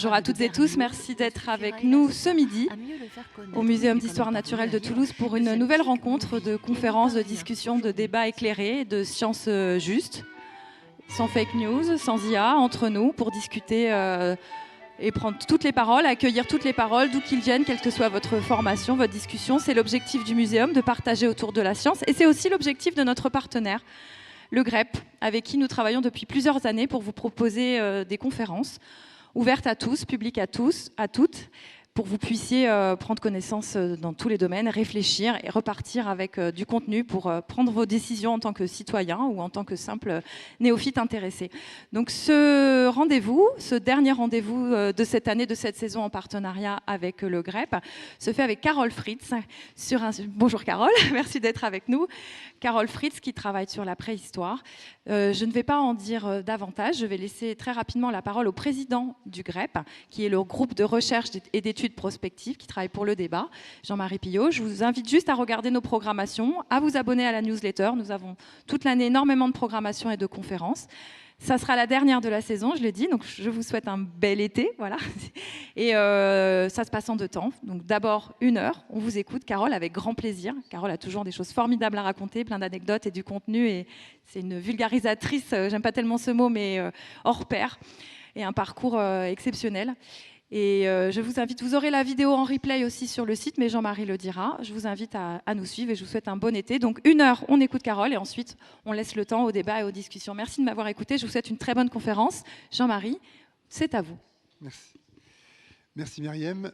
Bonjour à toutes et tous, merci d'être avec nous ce midi au Muséum d'Histoire Naturelle de Toulouse pour une nouvelle rencontre de conférences, de discussions, de débats éclairés, de sciences justes, sans fake news, sans IA, entre nous, pour discuter et prendre toutes les paroles, accueillir toutes les paroles, d'où qu'ils viennent, quelle que soit votre formation, votre discussion. C'est l'objectif du muséum, de partager autour de la science, et c'est aussi l'objectif de notre partenaire, le GREP, avec qui nous travaillons depuis plusieurs années pour vous proposer des conférences ouvertes à tous, publiques à tous, à toutes, pour que vous puissiez prendre connaissance dans tous les domaines, réfléchir et repartir avec du contenu pour prendre vos décisions en tant que citoyen ou en tant que simple néophyte intéressé. Donc ce rendez-vous, ce dernier rendez-vous de cette année, de cette saison en partenariat avec le GREP, se fait avec Carole Fritz. Bonjour Carole, merci d'être avec nous. Carole Fritz qui travaille sur la préhistoire. Je ne vais pas en dire davantage, je vais laisser très rapidement la parole au président du GREP, qui est le groupe de recherche et d'études prospectives qui travaille pour le débat, Jean-Marie Pillot. Je vous invite juste à regarder nos programmations, à vous abonner à la newsletter. Nous avons toute l'année énormément de programmations et de conférences. Ça sera la dernière de la saison, je l'ai dit, donc je vous souhaite un bel été, voilà. Et ça se passe en 2 temps. Donc d'abord 1 heure, on vous écoute, Carole, avec grand plaisir. Carole a toujours des choses formidables à raconter, plein d'anecdotes et du contenu, et c'est une vulgarisatrice, j'aime pas tellement ce mot, mais hors pair, et un parcours exceptionnel. Et je vous invite, vous aurez la vidéo en replay aussi sur le site, mais Jean-Marie le dira. Je vous invite à nous suivre et je vous souhaite un bon été. Donc 1 heure, on écoute Carole et ensuite on laisse le temps au débat et aux discussions. Merci de m'avoir écouté. Je vous souhaite une très bonne conférence. Jean-Marie, c'est à vous. Merci. Merci Myriam.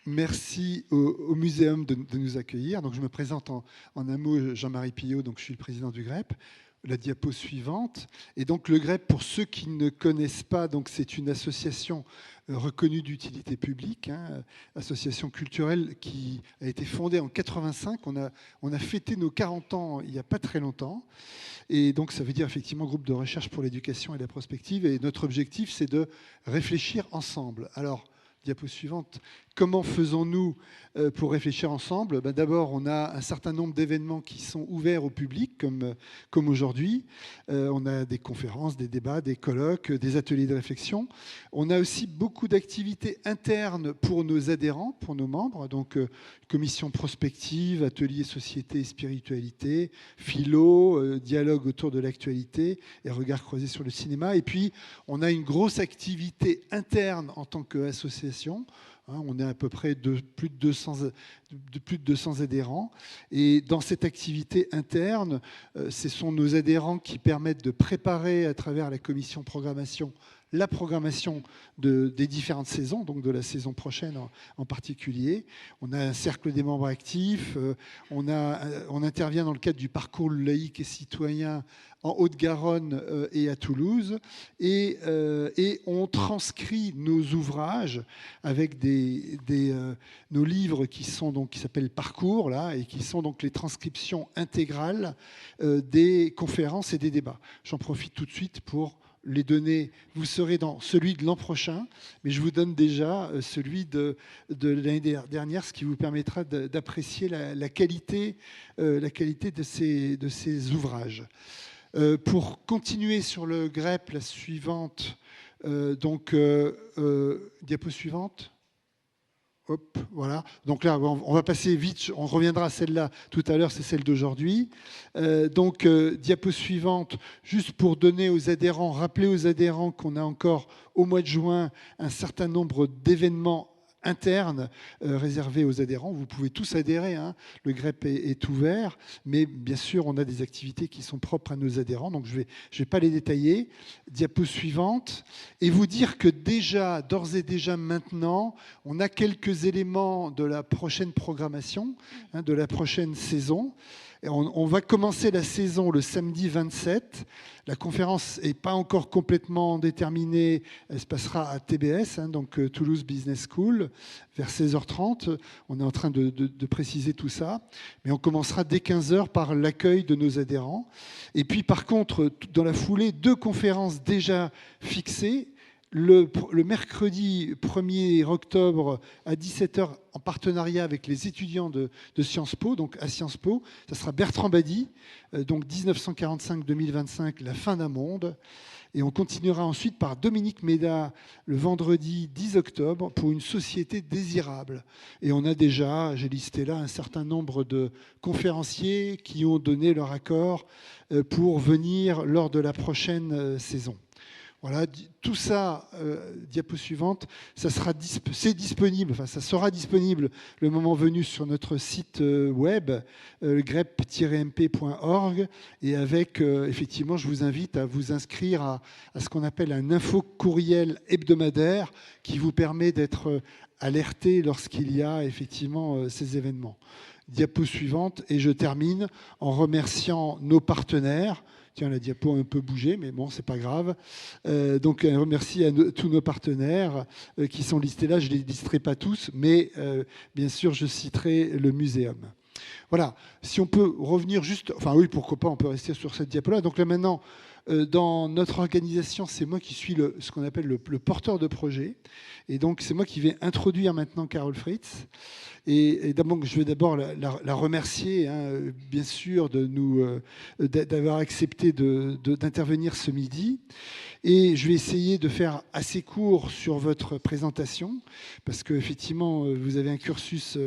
Merci au Muséum de nous accueillir. Donc je me présente en un mot, Jean-Marie Pillot, donc je suis le président du GREP. La diapo suivante. Et donc le GREP, pour ceux qui ne connaissent pas, donc c'est une association reconnue d'utilité publique, association culturelle qui a été fondée en 85. On a fêté nos 40 ans il n'y a pas très longtemps. Et donc ça veut dire effectivement groupe de recherche pour l'éducation et la prospective. Et notre objectif, c'est de réfléchir ensemble. Alors, diapo suivante. Comment faisons-nous pour réfléchir ensemble ? D'abord, on a un certain nombre d'événements qui sont ouverts au public, comme aujourd'hui. On a des conférences, des débats, des colloques, des ateliers de réflexion. On a aussi beaucoup d'activités internes pour nos adhérents, pour nos membres. Donc, commission prospective, ateliers société et spiritualité, philo, dialogue autour de l'actualité et regard croisé sur le cinéma. Et puis, on a une grosse activité interne en tant qu'association. On est à peu près de plus de 200 adhérents. Et dans cette activité interne, ce sont nos adhérents qui permettent de préparer à travers la commission programmation la programmation des différentes saisons, donc de la saison prochaine en particulier. On a un cercle des membres actifs, on intervient dans le cadre du parcours laïque et citoyen en Haute-Garonne et à Toulouse, et on transcrit nos ouvrages avec nos livres qui s'appellent Parcours, là, et qui sont donc les transcriptions intégrales des conférences et des débats. J'en profite tout de suite pour les donner. Vous serez dans celui de l'an prochain, mais je vous donne déjà celui de l'année dernière, ce qui vous permettra d'apprécier la qualité de ces ouvrages. Pour continuer sur le GREP, la suivante, diapo suivante. Hop, voilà. Donc là, on va passer vite, on reviendra à celle-là tout à l'heure, c'est celle d'aujourd'hui. Diapo suivante, juste pour donner aux adhérents, rappeler aux adhérents qu'on a encore au mois de juin un certain nombre d'événements internes réservés aux adhérents. Vous pouvez tous adhérer, le GREP est ouvert, mais bien sûr, on a des activités qui sont propres à nos adhérents, donc je vais pas les détailler. Diapo suivante, et vous dire que déjà, d'ores et déjà maintenant, on a quelques éléments de la prochaine programmation, de la prochaine saison. On va commencer la saison le samedi 27. La conférence n'est pas encore complètement déterminée. Elle se passera à TBS, donc Toulouse Business School, vers 16h30. On est en train de préciser tout ça. Mais on commencera dès 15h par l'accueil de nos adhérents. Et puis par contre, dans la foulée, 2 conférences déjà fixées. le mercredi 1er octobre à 17h en partenariat avec les étudiants de Sciences Po, donc à Sciences Po. Ça sera Bertrand Badi, donc 1945-2025, la fin d'un monde. Et on continuera ensuite par Dominique Méda le vendredi 10 octobre pour une société désirable. Et on a déjà, j'ai listé là, un certain nombre de conférenciers qui ont donné leur accord pour venir lors de la prochaine saison. Voilà, tout ça, diapo suivante, c'est disponible, enfin ça sera disponible le moment venu sur notre site web, grep-mp.org, et avec, effectivement, je vous invite à vous inscrire à ce qu'on appelle un info-courriel hebdomadaire qui vous permet d'être alerté lorsqu'il y a effectivement ces événements. Diapo suivante, et je termine en remerciant nos partenaires. Tiens, la diapo a un peu bougé, mais bon, c'est pas grave. Donc, un remercie à tous nos partenaires qui sont listés là. Je ne les listerai pas tous, mais bien sûr, je citerai le muséum. Voilà. Si on peut revenir juste... Enfin oui, pourquoi pas, on peut rester sur cette diapo-là. Donc là, maintenant, dans notre organisation, c'est moi qui suis ce qu'on appelle le porteur de projet. Et donc, c'est moi qui vais introduire maintenant Carole Fritz. Et d'abord, je vais d'abord la remercier, hein, bien sûr, d'avoir accepté d'intervenir ce midi. Et je vais essayer de faire assez court sur votre présentation, parce qu'effectivement, vous avez un cursus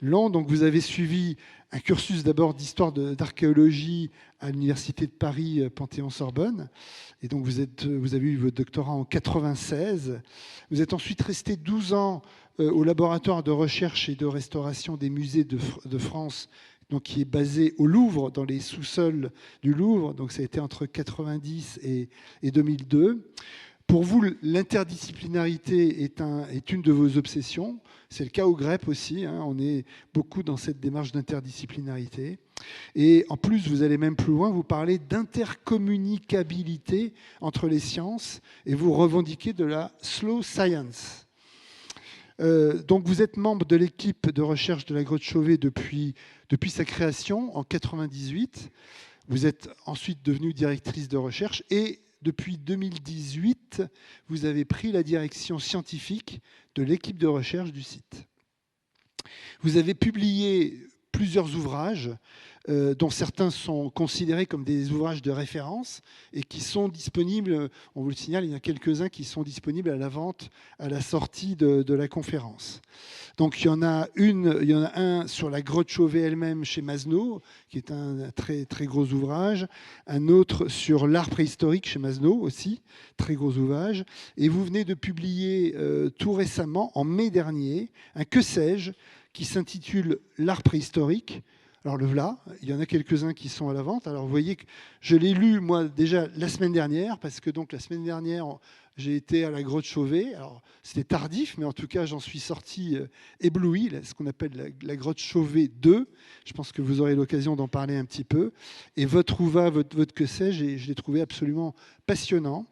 long. Donc, vous avez suivi un cursus d'abord d'histoire d'archéologie à l'Université de Paris, Panthéon-Sorbonne. Et donc, vous avez eu votre doctorat en 1996. Vous êtes ensuite resté 12 ans au laboratoire de recherche et de restauration des musées de France, donc qui est basé au Louvre, dans les sous-sols du Louvre. Donc, ça a été entre 1990 et 2002. Pour vous, l'interdisciplinarité est une de vos obsessions. C'est le cas au GREP aussi. Hein. On est beaucoup dans cette démarche d'interdisciplinarité. Et en plus, vous allez même plus loin, vous parlez d'intercommunicabilité entre les sciences et vous revendiquez de la slow science. Donc vous êtes membre de l'équipe de recherche de la Grotte Chauvet depuis sa création en 1998. Vous êtes ensuite devenue directrice de recherche et depuis 2018, vous avez pris la direction scientifique de l'équipe de recherche du site. Vous avez publié plusieurs ouvrages, dont certains sont considérés comme des ouvrages de référence et qui sont disponibles, on vous le signale, il y en a quelques-uns qui sont disponibles à la vente à la sortie de la conférence. Donc il y en a un sur la grotte Chauvet elle-même chez Masneau, qui est un très, très gros ouvrage, un autre sur l'art préhistorique chez Masneau aussi, très gros ouvrage, et vous venez de publier tout récemment, en mai dernier, un que sais-je, qui s'intitule L'art préhistorique. Alors le voilà, il y en a quelques-uns qui sont à la vente. Alors vous voyez que je l'ai lu moi déjà la semaine dernière, parce que donc la semaine dernière j'ai été à la grotte Chauvet. Alors c'était tardif, mais en tout cas j'en suis sorti ébloui, ce qu'on appelle la grotte Chauvet 2. Je pense que vous aurez l'occasion d'en parler un petit peu. Et votre ouvrage, votre que sais-je, je l'ai trouvé absolument passionnant.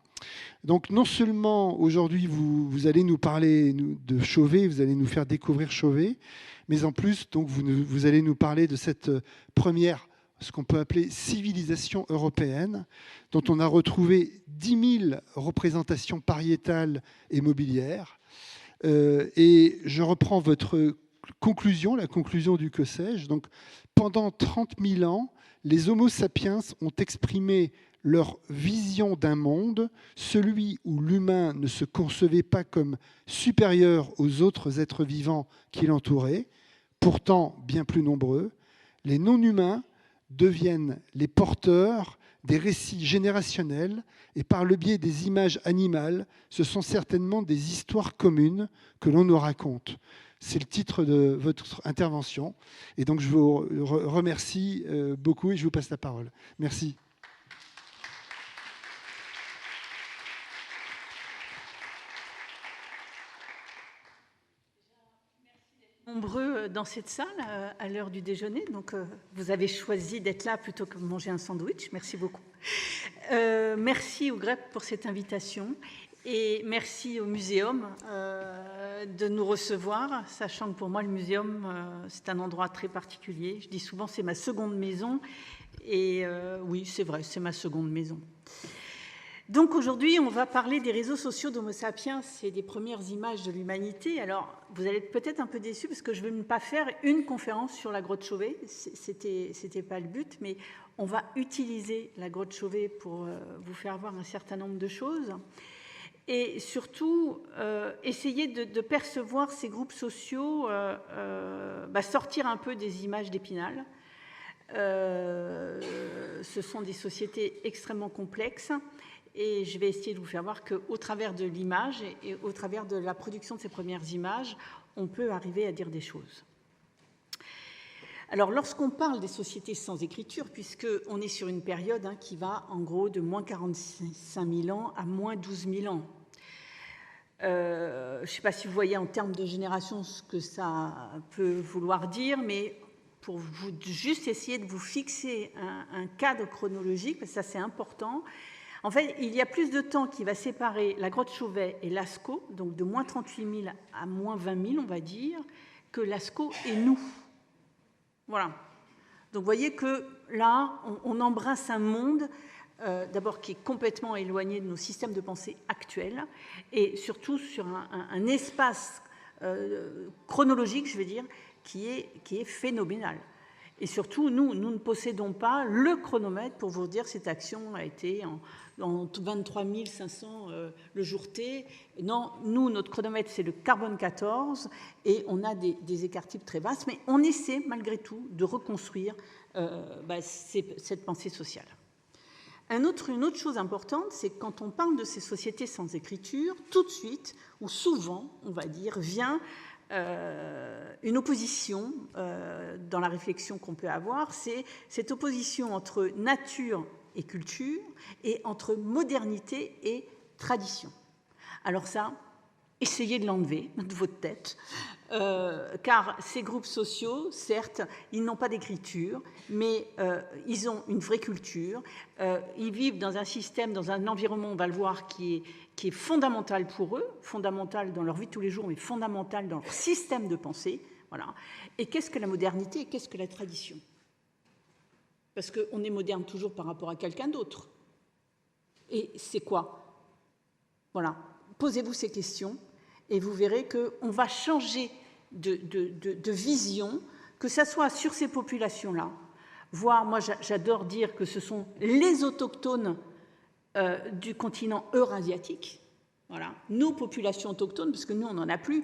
Donc non seulement aujourd'hui vous allez nous parler de Chauvet, vous allez nous faire découvrir Chauvet, mais en plus donc vous allez nous parler de cette première, ce qu'on peut appeler civilisation européenne, dont on a retrouvé 10 000 représentations pariétales et mobilières. Et je reprends votre conclusion, la conclusion du que sais-je. Donc pendant 30 000 ans, les Homo sapiens ont exprimé leur vision d'un monde, celui où l'humain ne se concevait pas comme supérieur aux autres êtres vivants qui l'entouraient, pourtant bien plus nombreux. Les non-humains deviennent les porteurs des récits générationnels et par le biais des images animales, ce sont certainement des histoires communes que l'on nous raconte. C'est le titre de votre intervention. Et donc je vous remercie beaucoup et je vous passe la parole. Merci. Nombreux dans cette salle à l'heure du déjeuner, donc vous avez choisi d'être là plutôt que de manger un sandwich. Merci beaucoup. Merci au GREP pour cette invitation et merci au Muséum de nous recevoir, sachant que pour moi le Muséum c'est un endroit très particulier. Je dis souvent c'est ma seconde maison et oui c'est vrai, c'est ma seconde maison. Donc aujourd'hui, on va parler des réseaux sociaux d'Homo sapiens et des premières images de l'humanité. Alors, vous allez être peut-être un peu déçus parce que je ne vais pas faire une conférence sur la grotte Chauvet. C'était pas le but, mais on va utiliser la grotte Chauvet pour vous faire voir un certain nombre de choses. Et surtout, essayer de percevoir ces groupes sociaux, sortir un peu des images d'Épinal. Ce sont des sociétés extrêmement complexes. Et je vais essayer de vous faire voir qu'au travers de l'image et au travers de la production de ces premières images, on peut arriver à dire des choses. Alors, lorsqu'on parle des sociétés sans écriture, puisqu'on est sur une période qui va en gros de moins 45 000 ans à moins 12 000 ans, je ne sais pas si vous voyez en termes de génération ce que ça peut vouloir dire, mais pour vous juste essayer de vous fixer un cadre chronologique, parce que ça c'est important. En fait, il y a plus de temps qui va séparer la grotte Chauvet et Lascaux, donc de moins 38 000 à moins 20 000, on va dire, que Lascaux et nous. Voilà. Donc, vous voyez que là, on embrasse un monde, d'abord qui est complètement éloigné de nos systèmes de pensée actuels, et surtout sur un espace chronologique, je veux dire, qui est phénoménal. Et surtout, nous ne possédons pas le chronomètre pour vous dire cette action a été en 23 500 le jour T. Non, nous, notre chronomètre, c'est le carbone 14 et on a des écarts-types très vastes, mais on essaie malgré tout de reconstruire cette pensée sociale. Une autre chose importante, c'est que quand on parle de ces sociétés sans écriture, tout de suite, ou souvent, on va dire, vient une opposition dans la réflexion qu'on peut avoir, c'est cette opposition entre nature et culture et entre modernité et tradition. Alors ça, essayez de l'enlever de votre tête, car ces groupes sociaux, certes, ils n'ont pas d'écriture, mais ils ont une vraie culture, ils vivent dans un système, dans un environnement, on va le voir, qui est fondamental pour eux, fondamental dans leur vie de tous les jours, mais fondamental dans leur système de pensée. Voilà. Et qu'est-ce que la modernité et qu'est-ce que la tradition? Parce qu'on est moderne toujours par rapport à quelqu'un d'autre. Et c'est quoi? Voilà. Posez-vous ces questions et vous verrez qu'on va changer de vision, que ce soit sur ces populations-là, voire, moi j'adore dire que ce sont les autochtones du continent eurasiatique, voilà, nos populations autochtones, parce que nous on n'en a plus,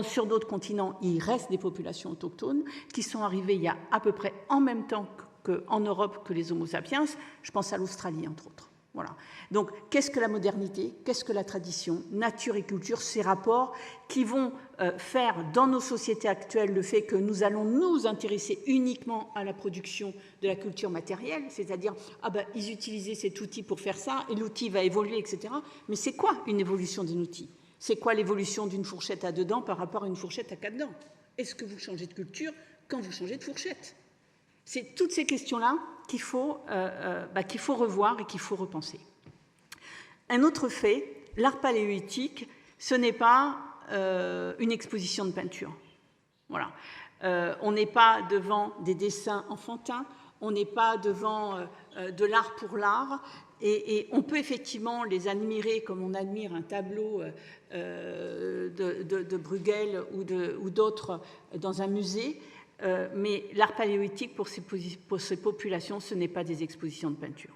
sur d'autres continents il reste des populations autochtones qui sont arrivées il y a à peu près en même temps qu'en Europe que les Homo sapiens, je pense à l'Australie entre autres. Voilà. Donc, qu'est-ce que la modernité? Qu'est-ce que la tradition? Nature et culture, ces rapports qui vont faire dans nos sociétés actuelles le fait que nous allons nous intéresser uniquement à la production de la culture matérielle, c'est-à-dire, ils utilisaient cet outil pour faire ça, et l'outil va évoluer, etc. Mais c'est quoi une évolution d'un outil? C'est quoi l'évolution d'une fourchette à 2 dents par rapport à une fourchette à 4 dents? Est-ce que vous changez de culture quand vous changez de fourchette? C'est toutes ces questions-là qu'il faut revoir et qu'il faut repenser. Un autre fait, l'art paléolithique, ce n'est pas une exposition de peinture. Voilà. On n'est pas devant des dessins enfantins, on n'est pas devant de l'art pour l'art, et on peut effectivement les admirer comme on admire un tableau de Bruegel ou d'autres dans un musée, mais l'art paléolithique, pour ces populations, ce n'est pas des expositions de peinture.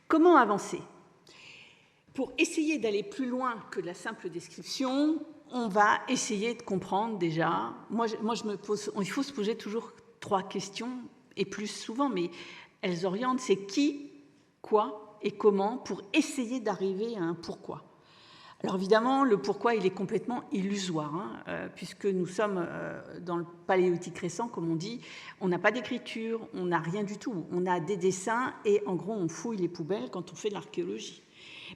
Comment avancer? Pour essayer d'aller plus loin que la simple description, on va essayer de comprendre déjà. Il faut se poser toujours 3 questions, et plus souvent, mais elles orientent, c'est qui, quoi et comment, pour essayer d'arriver à un pourquoi. Alors évidemment, le pourquoi, il est complètement illusoire, puisque nous sommes dans le paléolithique récent, comme on dit, on n'a pas d'écriture, on n'a rien du tout. On a des dessins et en gros, on fouille les poubelles quand on fait de l'archéologie.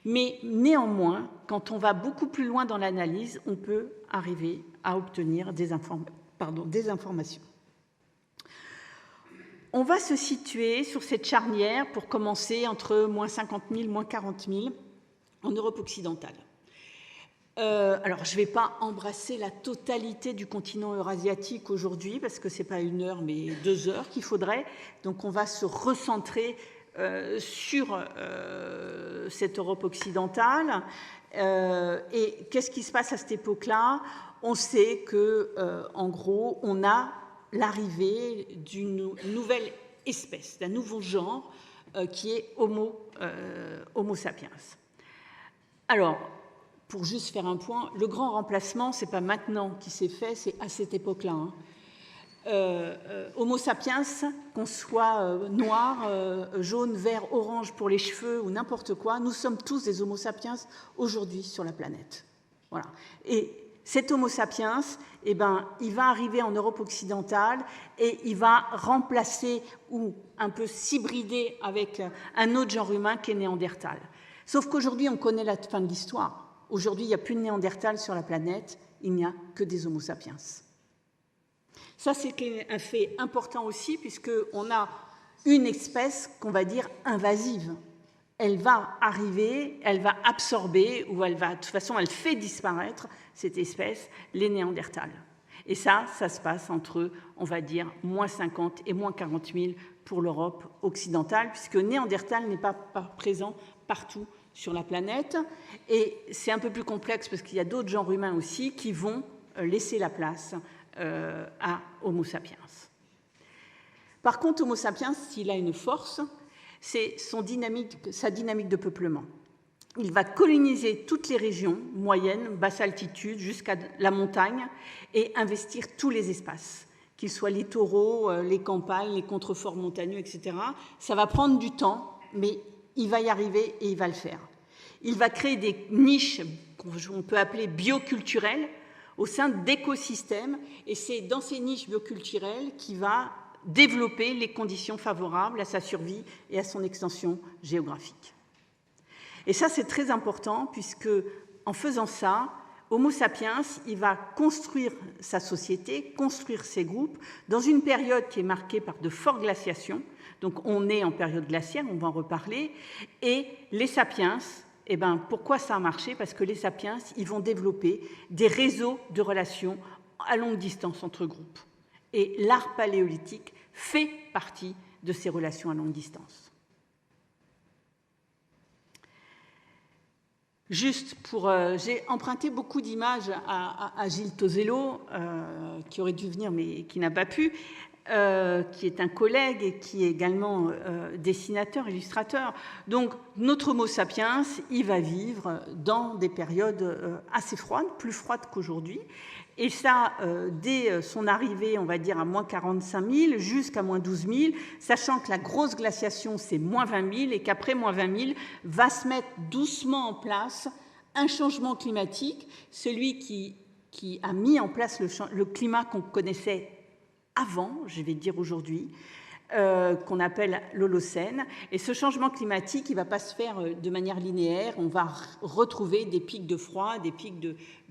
Mais néanmoins, quand on va beaucoup plus loin dans l'analyse, on peut arriver à obtenir des informations. On va se situer sur cette charnière, pour commencer, entre moins 50 000, moins 40 000, en Europe occidentale. Alors, je ne vais pas embrasser la totalité du continent eurasiatique aujourd'hui, parce que ce n'est pas 1 heure, mais 2 heures qu'il faudrait. Donc, on va se recentrer sur cette Europe occidentale. Et qu'est-ce qui se passe à cette époque-là? On sait que, en gros, on a l'arrivée d'une nouvelle espèce, d'un nouveau genre qui est Homo sapiens. Alors, pour juste faire un point, le grand remplacement, ce n'est pas maintenant qui s'est fait, c'est à cette époque-là. Homo sapiens, qu'on soit noir, jaune, vert, orange pour les cheveux ou n'importe quoi, nous sommes tous des Homo sapiens aujourd'hui sur la planète. Voilà. Et cet Homo sapiens, eh ben, il va arriver en Europe occidentale et il va remplacer ou un peu s'hybrider avec un autre genre humain qui est Néandertal. Sauf qu'aujourd'hui, on connaît la fin de l'histoire. Aujourd'hui, il n'y a plus de Néandertal sur la planète, il n'y a que des Homo sapiens. Ça, c'est un fait important aussi, puisqu'on a une espèce qu'on va dire invasive. Elle va arriver, elle va absorber, ou elle va, de toute façon, elle fait disparaître, cette espèce, les Néandertals. Et ça se passe entre, on va dire, moins 50 et moins 40 000 pour l'Europe occidentale, puisque Néandertal n'est pas présent partout sur la planète. Et c'est un peu plus complexe, parce qu'il y a d'autres genres humains aussi qui vont laisser la place à Homo sapiens. Par contre, Homo sapiens, s'il a une force, c'est sa dynamique de peuplement. Il va coloniser toutes les régions, moyennes, basse altitude, jusqu'à la montagne, et investir tous les espaces, qu'ils soient littoraux, les campagnes, les contreforts montagneux, etc. Ça va prendre du temps, mais il va y arriver et il va le faire. Il va créer des niches qu'on peut appeler bioculturelles, au sein d'écosystèmes, et c'est dans ces niches bioculturelles qu'il va développer les conditions favorables à sa survie et à son extension géographique. Et ça, c'est très important, puisque en faisant ça, Homo sapiens, il va construire sa société, construire ses groupes, dans une période qui est marquée par de fortes glaciations. Donc on est en période glaciaire, on va en reparler, et les sapiens, eh ben, pourquoi ça a marché? Parce que les sapiens, ils vont développer des réseaux de relations à longue distance entre groupes. Et l'art paléolithique fait partie de ces relations à longue distance. Juste pour... j'ai emprunté beaucoup d'images à Gilles Tosello, qui aurait dû venir mais qui n'a pas pu, qui est un collègue et qui est également dessinateur, illustrateur. Donc, notre Homo sapiens, il va vivre dans des périodes assez froides, plus froides qu'aujourd'hui. Et ça, dès son arrivée, on va dire, à moins 45 000 jusqu'à moins 12 000, sachant que la grosse glaciation, c'est moins 20 000 et qu'après moins 20 000, va se mettre doucement en place un changement climatique, celui qui a mis en place le climat qu'on connaissait avant, je vais dire aujourd'hui, qu'on appelle l'Holocène. Et ce changement climatique, il ne va pas se faire de manière linéaire. On va retrouver des pics de froid, des pics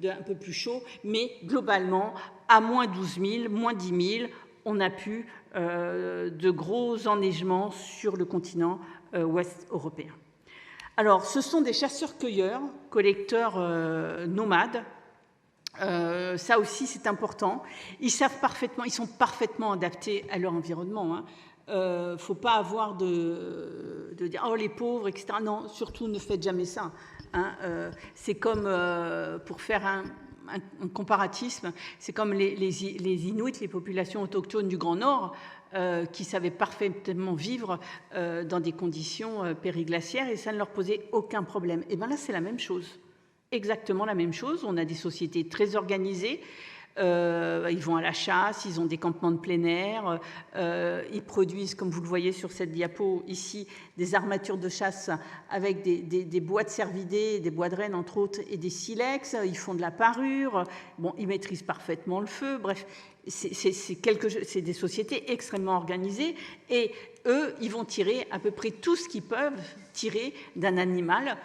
un peu plus chauds, mais globalement, à moins 12 000, moins 10 000, on a pu de gros enneigements sur le continent ouest européen. Alors, ce sont des chasseurs-cueilleurs, collecteurs nomades. Ça aussi, c'est important. Ils savent parfaitement, ils sont parfaitement adaptés à leur environnement. Il ne faut pas avoir de dire « oh, les pauvres », etc. Non, surtout, ne faites jamais ça. C'est comme, pour faire un comparatisme, c'est comme les Inuits, les populations autochtones du Grand Nord, qui savaient parfaitement vivre dans des conditions périglaciaires et ça ne leur posait aucun problème. Et bien là, c'est la même chose. Exactement la même chose. On a des sociétés très organisées. Ils vont à la chasse, ils ont des campements de plein air, ils produisent, comme vous le voyez sur cette diapo ici, des armatures de chasse avec des bois de cervidés, des bois de renne entre autres, et des silex. Ils font de la parure. Bon, ils maîtrisent parfaitement le feu. Bref, c'est des sociétés extrêmement organisées et eux, ils vont tirer à peu près tout ce qu'ils peuvent tirer d'un animal.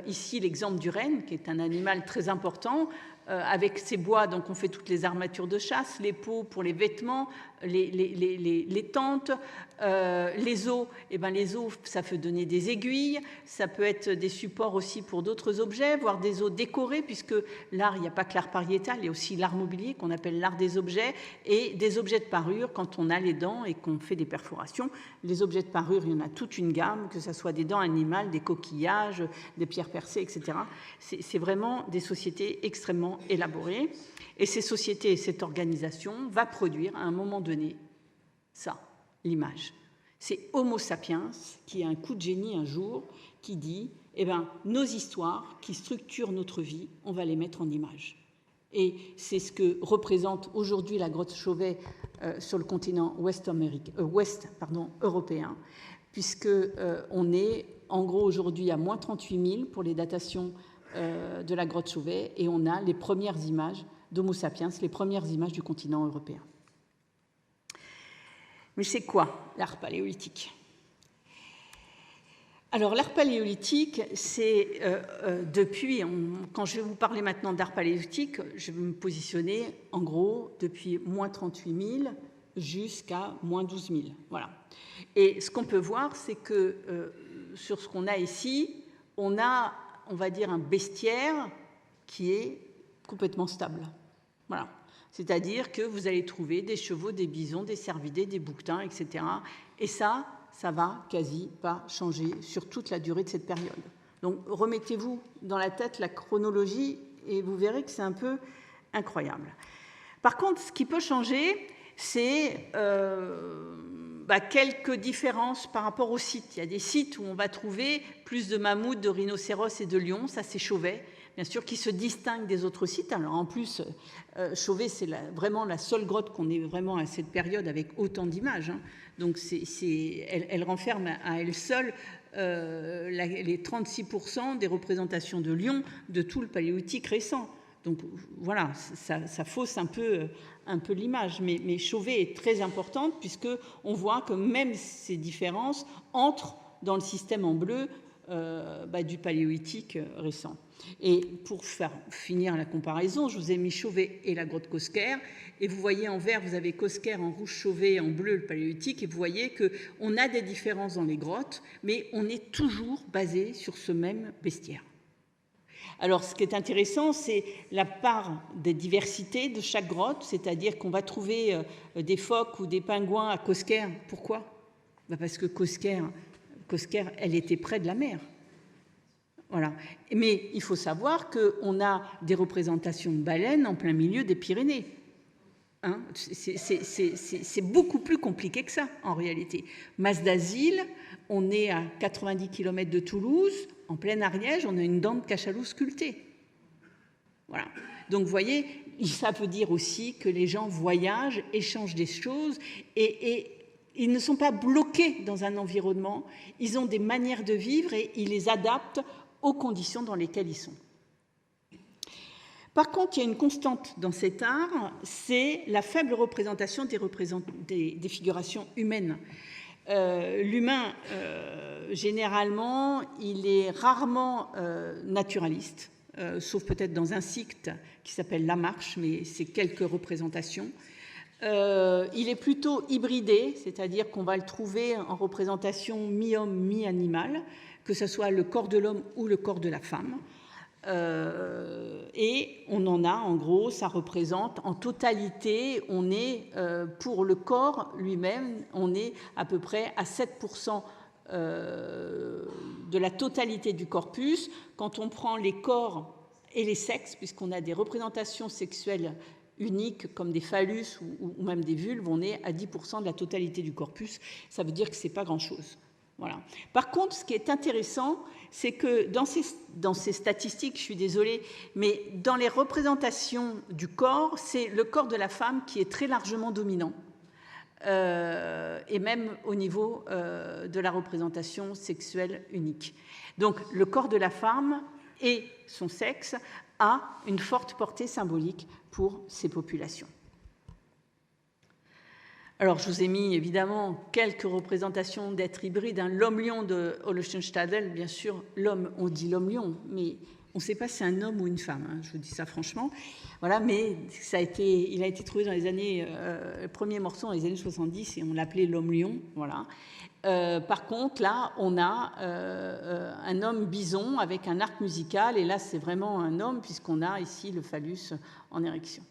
Ici, l'exemple du renne, qui est un animal très important. Avec ces bois, donc on fait toutes les armatures de chasse, les peaux pour les vêtements, les tentes, les os. Eh ben, les os, ça peut donner des aiguilles, ça peut être des supports aussi pour d'autres objets, voire des os décorés, puisque l'art, il n'y a pas que l'art pariétal, il y a aussi l'art mobilier qu'on appelle l'art des objets, et des objets de parure quand on a les dents et qu'on fait des perforations. Les objets de parure, il y en a toute une gamme, que ce soit des dents animales, des coquillages, des pierres percées, etc. C'est vraiment des sociétés extrêmement élaborées. Et ces sociétés et cette organisation va produire à un moment donné ça, l'image. C'est Homo sapiens qui a un coup de génie un jour qui dit eh ben, nos histoires qui structurent notre vie, on va les mettre en image. Et c'est ce que représente aujourd'hui la grotte Chauvet sur le continent européen, puisque on est en gros aujourd'hui à moins 38 000 pour les datations de la grotte Chauvet, et on a les premières images d'Homo sapiens, les premières images du continent européen. Mais c'est quoi l'art paléolithique? Alors l'art paléolithique, c'est quand je vais vous parler maintenant d'art paléolithique, je vais me positionner en gros depuis moins 38 000 jusqu'à moins 12 000. Voilà. Et ce qu'on peut voir, c'est que sur ce qu'on a ici, on a, on va dire, un bestiaire qui est complètement stable. Voilà. C'est-à-dire que vous allez trouver des chevaux, des bisons, des cervidés, des bouquetins, etc. Et ça va quasi pas changer sur toute la durée de cette période. Donc remettez-vous dans la tête la chronologie et vous verrez que c'est un peu incroyable. Par contre, ce qui peut changer, c'est quelques différences par rapport aux sites. Il y a des sites où on va trouver plus de mammouths, de rhinocéros et de lions, ça c'est Chauvet, bien sûr, qui se distingue des autres sites. Alors en plus, Chauvet, c'est vraiment la seule grotte qu'on ait vraiment à cette période avec autant d'images. Hein. Donc elle renferme à elle seule les 36% des représentations de lions de tout le paléolithique récent. Donc voilà, ça fausse un peu l'image. Mais Chauvet est très importante puisqu'on voit que même ces différences entrent dans le système en bleu du paléolithique récent. Et pour finir la comparaison, je vous ai mis Chauvet et la grotte Cosquer. Et vous voyez en vert, vous avez Cosquer, en rouge Chauvet, en bleu le paléolithique. Et vous voyez qu'on a des différences dans les grottes, mais on est toujours basé sur ce même bestiaire. Alors, ce qui est intéressant, c'est la part des diversités de chaque grotte, c'est-à-dire qu'on va trouver des phoques ou des pingouins à Cosquer. Pourquoi ? Parce que Cosquer, elle était près de la mer. Voilà. Mais il faut savoir qu'on a des représentations de baleines en plein milieu des Pyrénées. Hein, c'est beaucoup plus compliqué que ça, en réalité. Mas d'Asile, on est à 90 km de Toulouse, en plein Ariège, on a une dent de cachalot sculptée. Voilà. Donc, vous voyez, ça veut dire aussi que les gens voyagent, échangent des choses, et ils ne sont pas bloqués dans un environnement, ils ont des manières de vivre et ils les adaptent aux conditions dans lesquelles ils sont. Par contre, il y a une constante dans cet art, c'est la faible représentation des figurations humaines. L'humain, généralement, il est rarement naturaliste, sauf peut-être dans un site qui s'appelle La Marche, mais c'est quelques représentations. Il est plutôt hybridé, c'est-à-dire qu'on va le trouver en représentation mi-homme, mi-animal, que ce soit le corps de l'homme ou le corps de la femme. Et on en a, en gros, ça représente en totalité, on est, pour le corps lui-même, on est à peu près à 7% de la totalité du corpus. Quand on prend les corps et les sexes, puisqu'on a des représentations sexuelles uniques comme des phallus ou même des vulves, on est à 10% de la totalité du corpus. Ça veut dire que ce n'est pas grand-chose. Voilà. Par contre, ce qui est intéressant, c'est que dans ces statistiques, je suis désolée, mais dans les représentations du corps, c'est le corps de la femme qui est très largement dominant. Et même au niveau de la représentation sexuelle unique. Donc, le corps de la femme et son sexe a une forte portée symbolique pour ces populations. Alors, je vous ai mis évidemment quelques représentations d'êtres hybrides. L'homme-lion de Holostenstadel, bien sûr, l'homme, on dit l'homme-lion, mais On ne sait pas si c'est un homme ou une femme, hein, je vous dis ça franchement. Voilà, mais il a été trouvé dans les années, le premier morceau dans les années 70 et on l'appelait l'homme-lion. Voilà. Par contre, là, on a un homme bison avec un arc musical et là, c'est vraiment un homme puisqu'on a ici le phallus en érection.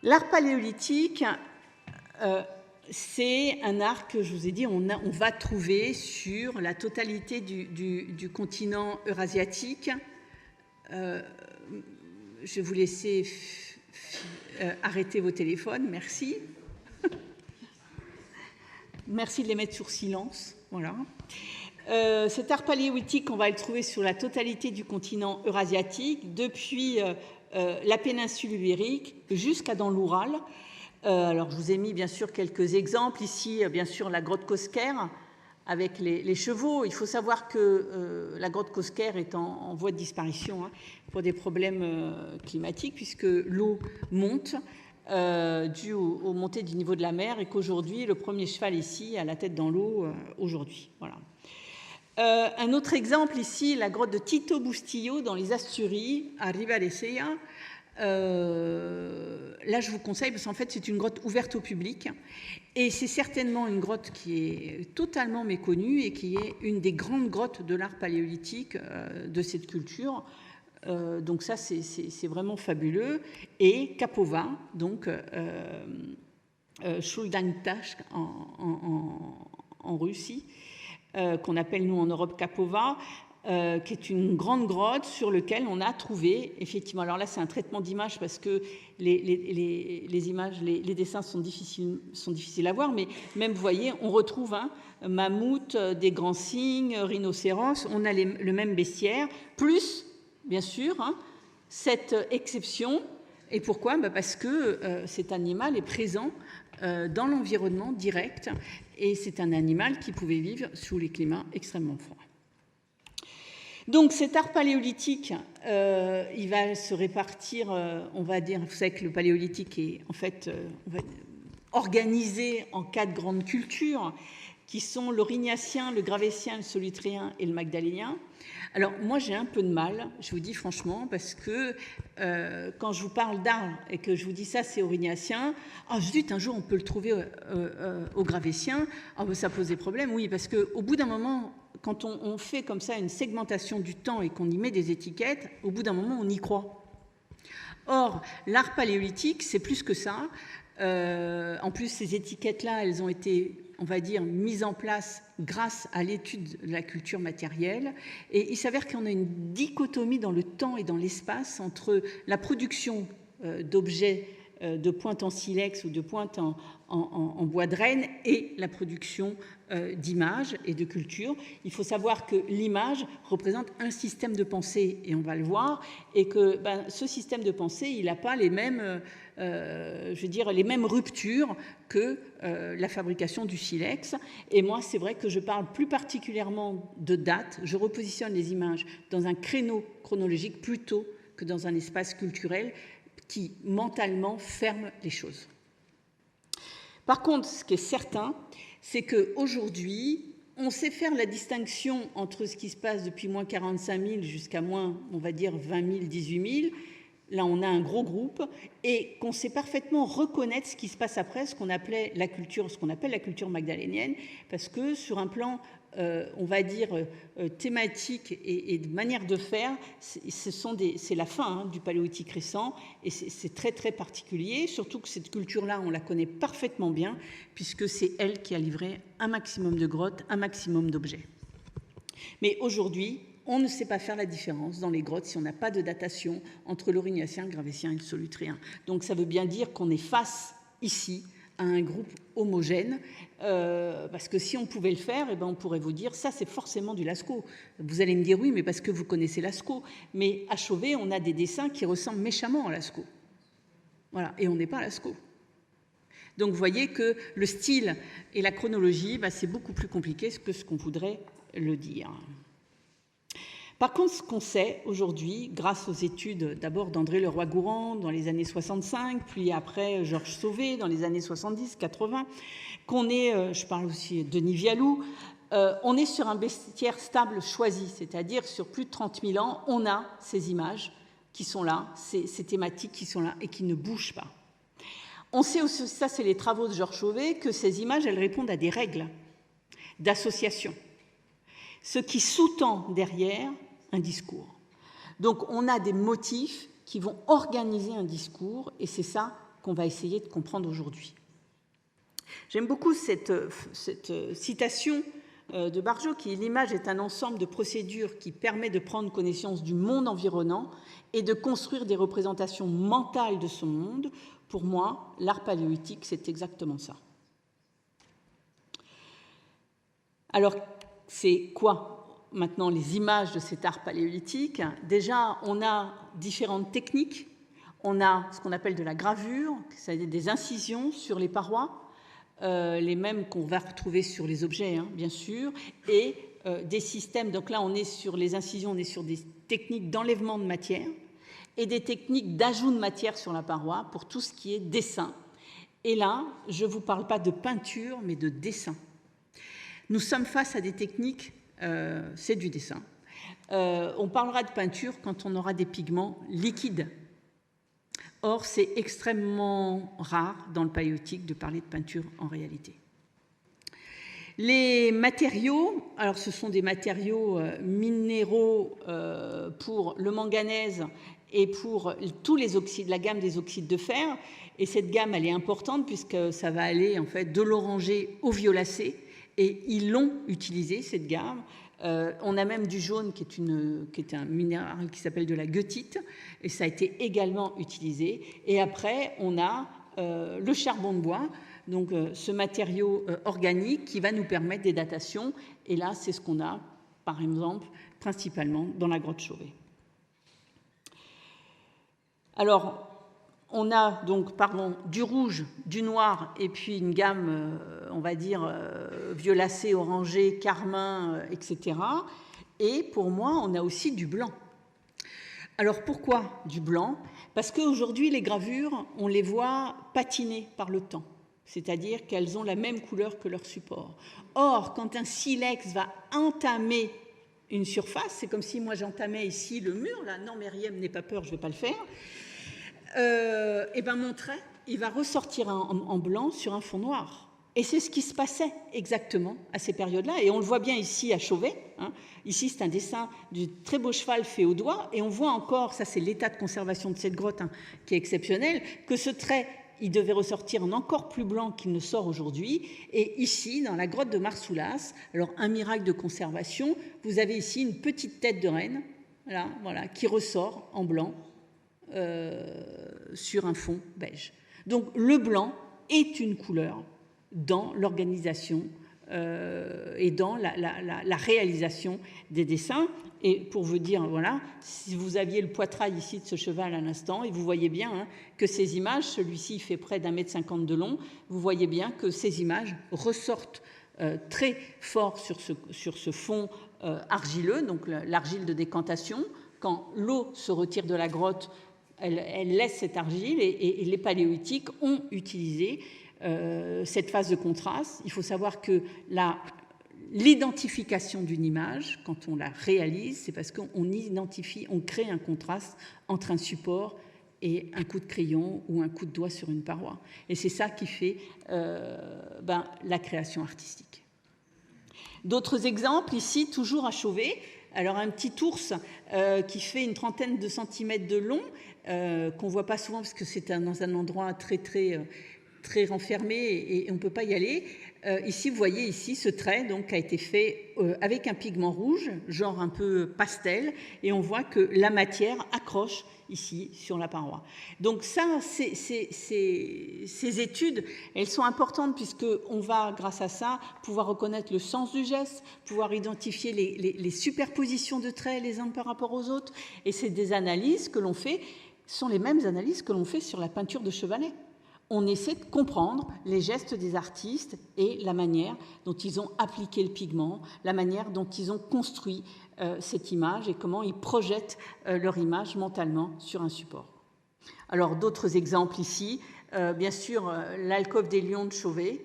L'art paléolithique, c'est un art que je vous ai dit, on va trouver sur la totalité du continent eurasiatique. Je vais vous laisser arrêter vos téléphones, merci. Merci de les mettre sur silence. Voilà. Cet art paléolithique, on va le trouver sur la totalité du continent eurasiatique, depuis la péninsule ibérique jusqu'à dans l'Oural. Alors, je vous ai mis bien sûr quelques exemples. Ici, bien sûr, la grotte Cosquer avec les chevaux. Il faut savoir que la grotte Cosquer est en voie de disparition hein, pour des problèmes climatiques, puisque l'eau monte due aux montées du niveau de la mer et qu'aujourd'hui, le premier cheval ici a la tête dans l'eau aujourd'hui. Voilà. Un autre exemple ici, la grotte de Tito Bustillo dans les Asturies, à Ribadesella. Là, je vous conseille parce qu'en fait, c'est une grotte ouverte au public et c'est certainement une grotte qui est totalement méconnue et qui est une des grandes grottes de l'art paléolithique de cette culture. Donc ça, c'est vraiment fabuleux. Et Kapova, donc Shuldantash en Russie, qu'on appelle nous en Europe Kapova, qui est une grande grotte sur laquelle on a trouvé, effectivement, alors là c'est un traitement d'image parce que les images, les dessins sont difficiles à voir, mais même vous voyez, on retrouve un mammouth, des grands cygnes, rhinocéros, on a le même bestiaire, plus, bien sûr, hein, cette exception. Et pourquoi ? Parce que cet animal est présent dans l'environnement direct et c'est un animal qui pouvait vivre sous les climats extrêmement froids. Donc cet art paléolithique, il va se répartir, on va dire, vous savez que le paléolithique est en fait organisé en 4 grandes cultures qui sont l'Aurignacien, le Gravétien, le Solutréen et le Magdalénien. Alors moi j'ai un peu de mal, je vous dis franchement, parce que quand je vous parle d'art et que je vous dis ça c'est Aurignacien, ah zut, un jour on peut le trouver au Gravétien, ah ben, ça pose des problèmes, oui, parce qu'au bout d'un moment, quand on fait comme ça une segmentation du temps et qu'on y met des étiquettes, au bout d'un moment on y croit. Or l'art paléolithique c'est plus que ça, en plus ces étiquettes-là elles ont été, on va dire, mise en place grâce à l'étude de la culture matérielle. Et il s'avère qu'on a une dichotomie dans le temps et dans l'espace entre la production d'objets de pointe en silex ou de pointe en bois de renne et la production d'images et de culture. Il faut savoir que l'image représente un système de pensée, et on va le voir, et que ce système de pensée, il n'a pas les mêmes... je veux dire, les mêmes ruptures que la fabrication du silex. Et moi, c'est vrai que je parle plus particulièrement de date. Je repositionne les images dans un créneau chronologique plutôt que dans un espace culturel qui, mentalement, ferme les choses. Par contre, ce qui est certain, c'est qu'aujourd'hui, on sait faire la distinction entre ce qui se passe depuis moins 45 000 jusqu'à moins, on va dire, 20 000, 18 000. Là, on a un gros groupe et qu'on sait parfaitement reconnaître ce qui se passe après, ce qu'on appelle la culture magdalénienne, parce que sur un plan, on va dire, thématique et de manière de faire, c'est la fin du paléolithique récent et c'est très, très particulier, surtout que cette culture-là, on la connaît parfaitement bien, puisque c'est elle qui a livré un maximum de grottes, un maximum d'objets. Mais aujourd'hui, on ne sait pas faire la différence dans les grottes si on n'a pas de datation entre l'Aurignacien, le Gravétien et le Solutréen. Donc ça veut bien dire qu'on est face ici à un groupe homogène, parce que si on pouvait le faire, eh ben on pourrait vous dire ça c'est forcément du Lascaux. Vous allez me dire oui, mais parce que vous connaissez Lascaux. Mais à Chauvet, on a des dessins qui ressemblent méchamment à Lascaux. Voilà, et on n'est pas à Lascaux. Donc vous voyez que le style et la chronologie, c'est beaucoup plus compliqué que ce qu'on voudrait le dire. Par contre, ce qu'on sait aujourd'hui, grâce aux études d'abord d'André Leroy-Gourand dans les années 65, puis après Georges Sauvé dans les années 70-80, qu'on est, je parle aussi de Denis Vialou, on est sur un bestiaire stable choisi, c'est-à-dire sur plus de 30 000 ans, on a ces images qui sont là, ces thématiques qui sont là et qui ne bougent pas. On sait aussi, ça c'est les travaux de Georges Chauvet, que ces images, elles répondent à des règles d'association, ce qui sous-tend derrière un discours. Donc on a des motifs qui vont organiser un discours, et c'est ça qu'on va essayer de comprendre aujourd'hui. J'aime beaucoup cette citation de Barjot qui est « L'image est un ensemble de procédures qui permet de prendre connaissance du monde environnant et de construire des représentations mentales de ce monde. Pour moi, l'art paléolithique, c'est exactement ça. » Alors, c'est quoi maintenant les images de cet art paléolithique? Déjà, on a différentes techniques. On a ce qu'on appelle de la gravure, c'est-à-dire des incisions sur les parois, les mêmes qu'on va retrouver sur les objets, hein, bien sûr, et des systèmes. Donc là, on est sur les incisions, on est sur des techniques d'enlèvement de matière et des techniques d'ajout de matière sur la paroi pour tout ce qui est dessin. Et là, je ne vous parle pas de peinture, mais de dessin. Nous sommes face à des techniques, c'est du dessin. On parlera de peinture quand on aura des pigments liquides. Or, c'est extrêmement rare dans le paléolithique de parler de peinture en réalité. Les matériaux, alors ce sont des matériaux minéraux pour le manganèse et pour tous les oxydes, la gamme des oxydes de fer. Et cette gamme, elle est importante puisque ça va aller en fait de l'orangé au violacé. Et ils l'ont utilisé, cette gamme. On a même du jaune qui est un minéral qui s'appelle de la goethite, et ça a été également utilisé. Et après, on a le charbon de bois, donc ce matériau organique qui va nous permettre des datations. Et là, c'est ce qu'on a, par exemple, principalement dans la grotte Chauvet. Alors, on a donc, du rouge, du noir, et puis une gamme, on va dire, violacé, orangé, carmin, etc. Et pour moi, on a aussi du blanc. Alors, pourquoi du blanc? Parce qu'aujourd'hui, les gravures, on les voit patiner par le temps. C'est-à-dire qu'elles ont la même couleur que leur support. Or, quand un silex va entamer une surface, c'est comme si moi j'entamais ici le mur, là, non, Myriam, n'aie pas peur, je ne vais pas le faire. Et ben mon trait, il va ressortir en blanc sur un fond noir. Et c'est ce qui se passait exactement à ces périodes-là. Et on le voit bien ici à Chauvet. Hein. Ici, c'est un dessin du très beau cheval fait au doigt. Et on voit encore, ça c'est l'état de conservation de cette grotte hein, qui est exceptionnel, que ce trait, il devait ressortir en encore plus blanc qu'il ne sort aujourd'hui. Et ici, dans la grotte de Marsoulas, alors un miracle de conservation, vous avez ici une petite tête de reine, voilà, qui ressort en blanc. Sur un fond beige. Donc le blanc est une couleur dans l'organisation et dans la réalisation des dessins. Et pour vous dire, voilà, si vous aviez le poitrail ici de ce cheval à l'instant, et vous voyez bien hein, que ces images, celui-ci fait près d'1,50 m de long, vous voyez bien que ces images ressortent très fort sur ce fond argileux, donc l'argile de décantation. Quand l'eau se retire de la grotte, elle laisse cette argile et les paléolithiques ont utilisé cette phase de contraste. Il faut savoir que l'identification d'une image, quand on la réalise, c'est parce qu'on identifie, on crée un contraste entre un support et un coup de crayon ou un coup de doigt sur une paroi. Et c'est ça qui fait la création artistique. D'autres exemples, ici, toujours à Chauvet. Alors un petit ours qui fait une trentaine de centimètres de long, qu'on ne voit pas souvent parce que c'est dans un endroit très renfermé et on ne peut pas y aller. Ici, vous voyez ici ce trait donc, a été fait avec un pigment rouge, genre un peu pastel, et on voit que la matière accroche ici sur la paroi. Donc ça, ces études, elles sont importantes puisqu'on va, grâce à ça, pouvoir reconnaître le sens du geste, pouvoir identifier les superpositions de traits les uns par rapport aux autres. Et c'est des analyses que l'on fait, sont les mêmes analyses que l'on fait sur la peinture de Chevalet. On essaie de comprendre les gestes des artistes et la manière dont ils ont appliqué le pigment, la manière dont ils ont construit cette image et comment ils projettent leur image mentalement sur un support. Alors, d'autres exemples ici. Bien sûr, l'alcôve des lions de Chauvet.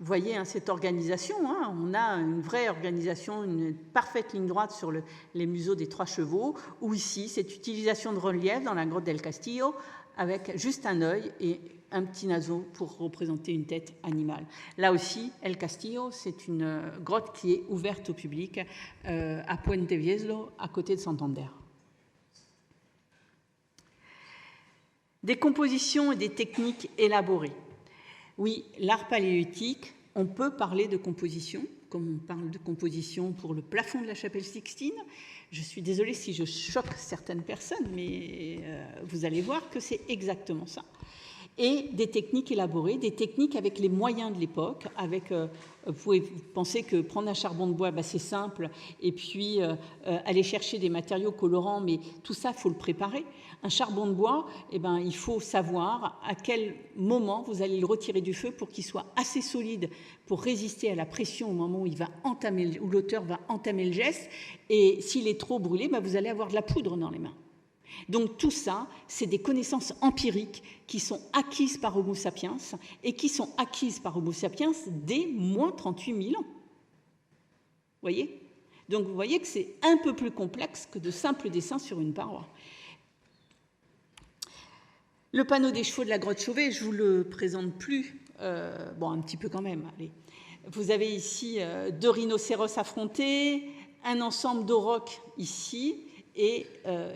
Vous voyez cette organisation, on a une vraie organisation, une parfaite ligne droite sur les museaux des 3 chevaux, ou ici, cette utilisation de relief dans la grotte del Castillo, avec juste un œil et un petit naseau pour représenter une tête animale. Là aussi, El Castillo, c'est une grotte qui est ouverte au public à Puente Vieslo, à côté de Santander. Des compositions et des techniques élaborées. Oui, l'art paléolithique, on peut parler de composition, comme on parle de composition pour le plafond de la chapelle Sixtine. Je suis désolée si je choque certaines personnes, mais vous allez voir que c'est exactement ça. Et des techniques élaborées, des techniques avec les moyens de l'époque. Vous pouvez penser que prendre un charbon de bois, c'est simple, et puis aller chercher des matériaux colorants, mais tout ça, il faut le préparer. Un charbon de bois, il faut savoir à quel moment vous allez le retirer du feu pour qu'il soit assez solide pour résister à la pression au moment où l'auteur va entamer le geste. Et s'il est trop brûlé, vous allez avoir de la poudre dans les mains. Donc tout ça, c'est des connaissances empiriques qui sont acquises par Homo sapiens et qui sont acquises par Homo sapiens dès moins 38 000 ans. Vous voyez ? Donc vous voyez que c'est un peu plus complexe que de simples dessins sur une paroi. Le panneau des chevaux de la grotte Chauvet, je ne vous le présente plus, un petit peu quand même. Allez. Vous avez ici 2 rhinocéros affrontés, un ensemble d'aurochs ici, et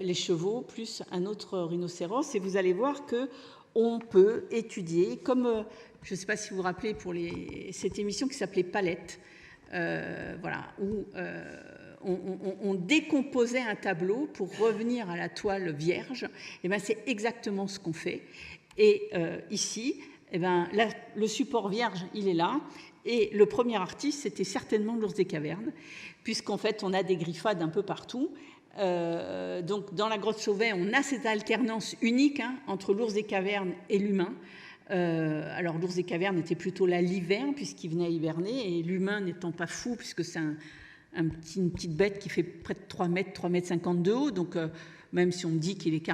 les chevaux, plus un autre rhinocéros. Et vous allez voir qu'on peut étudier, comme, je ne sais pas si vous vous rappelez, pour cette émission qui s'appelait Palette, où on décomposait un tableau pour revenir à la toile vierge. Et c'est exactement ce qu'on fait. Et ici, là, le support vierge, il est là. Et le premier artiste, c'était certainement l'ours des cavernes, puisqu'en fait, on a des griffades un peu partout. Donc, dans la grotte Chauvet, on a cette alternance unique entre l'ours des cavernes et l'humain. Alors, l'ours des cavernes était plutôt là l'hiver, puisqu'il venait hiberner, et l'humain n'étant pas fou, puisque c'est une petite bête qui fait près de 3 mètres 50 de haut. Donc, même si on me dit qu'il est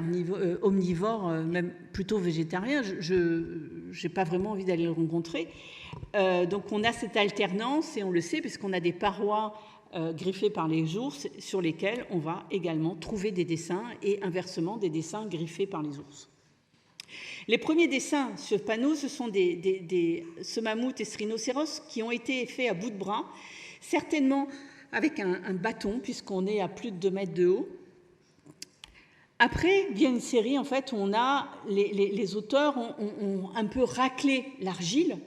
omnivore, même plutôt végétarien, je n'ai pas vraiment envie d'aller le rencontrer. Donc, on a cette alternance, et on le sait, puisqu'on a des parois griffés par les ours, sur lesquels on va également trouver des dessins, et inversement des dessins griffés par les ours. Les premiers dessins sur panneau, ce sont ce mammouth et ce rhinocéros qui ont été faits à bout de bras, certainement avec un bâton, puisqu'on est à plus de 2 mètres de haut. Après, vient une série en fait, où on a les auteurs ont un peu raclé l'argile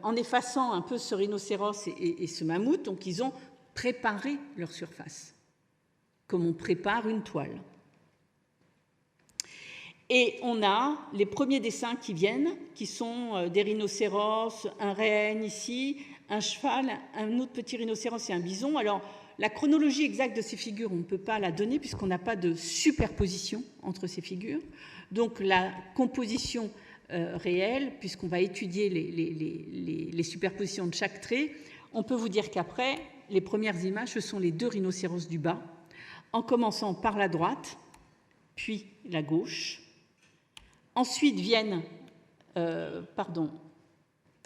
en effaçant un peu ce rhinocéros et ce mammouth, donc ils ont préparer leur surface, comme on prépare une toile. Et on a les premiers dessins qui viennent, qui sont des rhinocéros, un renne ici, un cheval, un autre petit rhinocéros et un bison. Alors, la chronologie exacte de ces figures, on ne peut pas la donner puisqu'on n'a pas de superposition entre ces figures. Donc, la composition réelle, puisqu'on va étudier les superpositions de chaque trait, on peut vous dire qu'après, les premières images, ce sont les 2 rhinocéros du bas, en commençant par la droite, puis la gauche. Ensuite viennent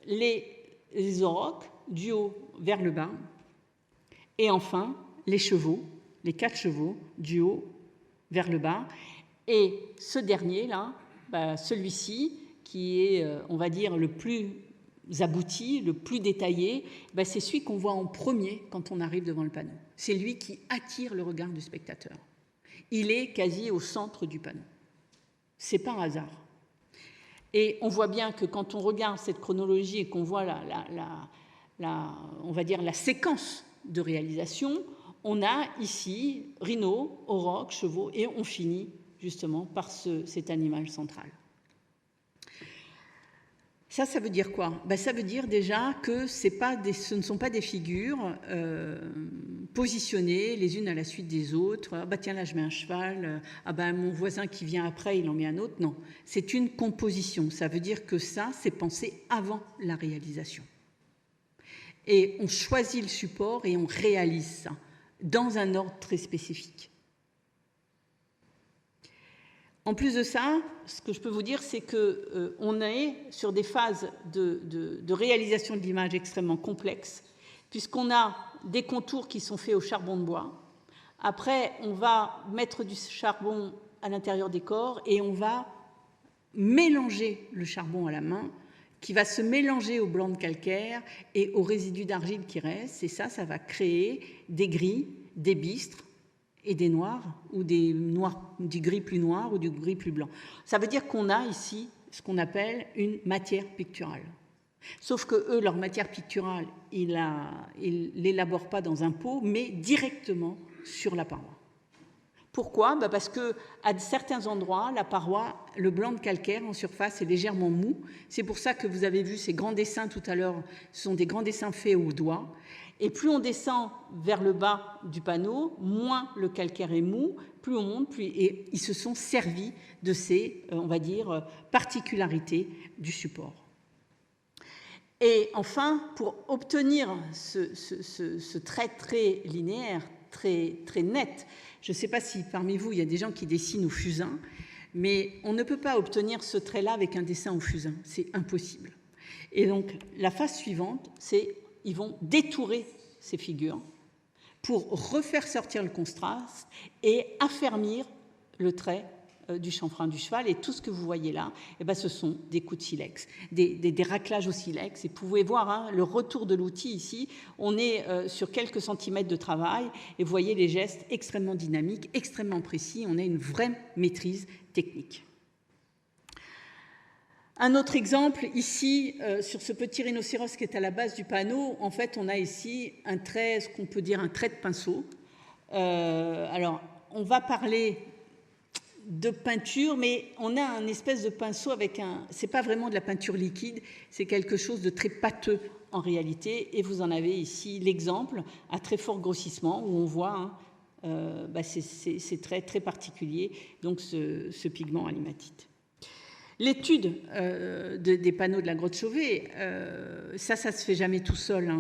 les aurochs, du haut vers le bas. Et enfin, les chevaux, les 4 chevaux, du haut vers le bas. Et ce dernier-là, celui-ci, qui est, on va dire, le plus abouti, le plus détaillé, c'est celui qu'on voit en premier quand on arrive devant le panneau. C'est lui qui attire le regard du spectateur. Il est quasi au centre du panneau. C'est pas un hasard. Et on voit bien que quand on regarde cette chronologie et qu'on voit on va dire la séquence de réalisation, on a ici rhino, auroch, chevaux, et on finit justement par cet animal central. Ça veut dire quoi ? Ça veut dire déjà que ce ne sont pas des figures positionnées les unes à la suite des autres. Tiens, là je mets un cheval, mon voisin qui vient après, il en met un autre. Non, c'est une composition. Ça veut dire que ça, c'est pensé avant la réalisation. Et on choisit le support et on réalise ça dans un ordre très spécifique. En plus de ça, ce que je peux vous dire, c'est qu'on est sur des phases de réalisation de l'image extrêmement complexes, puisqu'on a des contours qui sont faits au charbon de bois. Après, on va mettre du charbon à l'intérieur des corps et on va mélanger le charbon à la main, qui va se mélanger au blanc de calcaire et aux résidus d'argile qui restent. Et ça va créer des gris, des bistres et des noirs, ou des noirs, du gris plus noir ou du gris plus blanc. Ça veut dire qu'on a ici ce qu'on appelle une matière picturale. Sauf que eux, leur matière picturale, ils ne l'élaborent pas dans un pot, mais directement sur la paroi. Pourquoi ? Parce qu'à certains endroits, la paroi, le blanc de calcaire en surface est légèrement mou. C'est pour ça que vous avez vu ces grands dessins tout à l'heure, ce sont des grands dessins faits au doigt. Et plus on descend vers le bas du panneau, moins le calcaire est mou, plus on monte, et ils se sont servis de ces, on va dire, particularités du support. Et enfin, pour obtenir ce trait très linéaire, très, très net, je ne sais pas si parmi vous, il y a des gens qui dessinent au fusain, mais on ne peut pas obtenir ce trait-là avec un dessin au fusain. C'est impossible. Et donc, la phase suivante, c'est ils vont détourer ces figures pour refaire sortir le contraste et affermir le trait du chanfrein du cheval. Et tout ce que vous voyez là, ce sont des coups de silex, des raclages au silex. Et vous pouvez voir le retour de l'outil ici. On est sur quelques centimètres de travail et vous voyez les gestes extrêmement dynamiques, extrêmement précis. On a une vraie maîtrise technique. Un autre exemple, ici, sur ce petit rhinocéros qui est à la base du panneau, en fait, on a ici un trait, ce qu'on peut dire un trait de pinceau. Alors, on va parler de peinture, mais on a un espèce de pinceau avec un... C'est pas vraiment de la peinture liquide, c'est quelque chose de très pâteux en réalité, et vous en avez ici l'exemple à très fort grossissement, où on voit ces traits très particuliers, donc ce pigment à l'hématite. L'étude des panneaux de la grotte Chauvet, ça se fait jamais tout seul.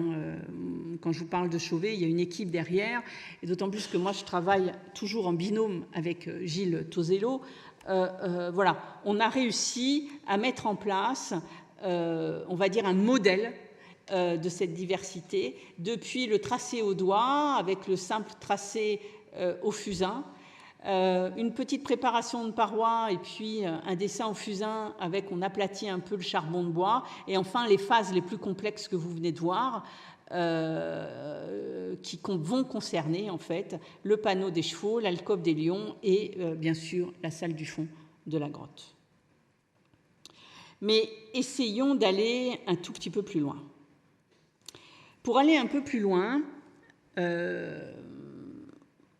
Quand je vous parle de Chauvet, il y a une équipe derrière, et d'autant plus que moi, je travaille toujours en binôme avec Gilles Tosello. Voilà, on a réussi à mettre en place, on va dire, un modèle de cette diversité, depuis le tracé au doigt, avec le simple tracé au fusain, une petite préparation de parois et puis un dessin au fusain avec on aplatit un peu le charbon de bois, et enfin les phases les plus complexes que vous venez de voir qui vont concerner en fait le panneau des chevaux, l'alcôve des lions et bien sûr la salle du fond de la grotte. Mais essayons d'aller un tout petit peu plus loin. Pour aller un peu plus loin,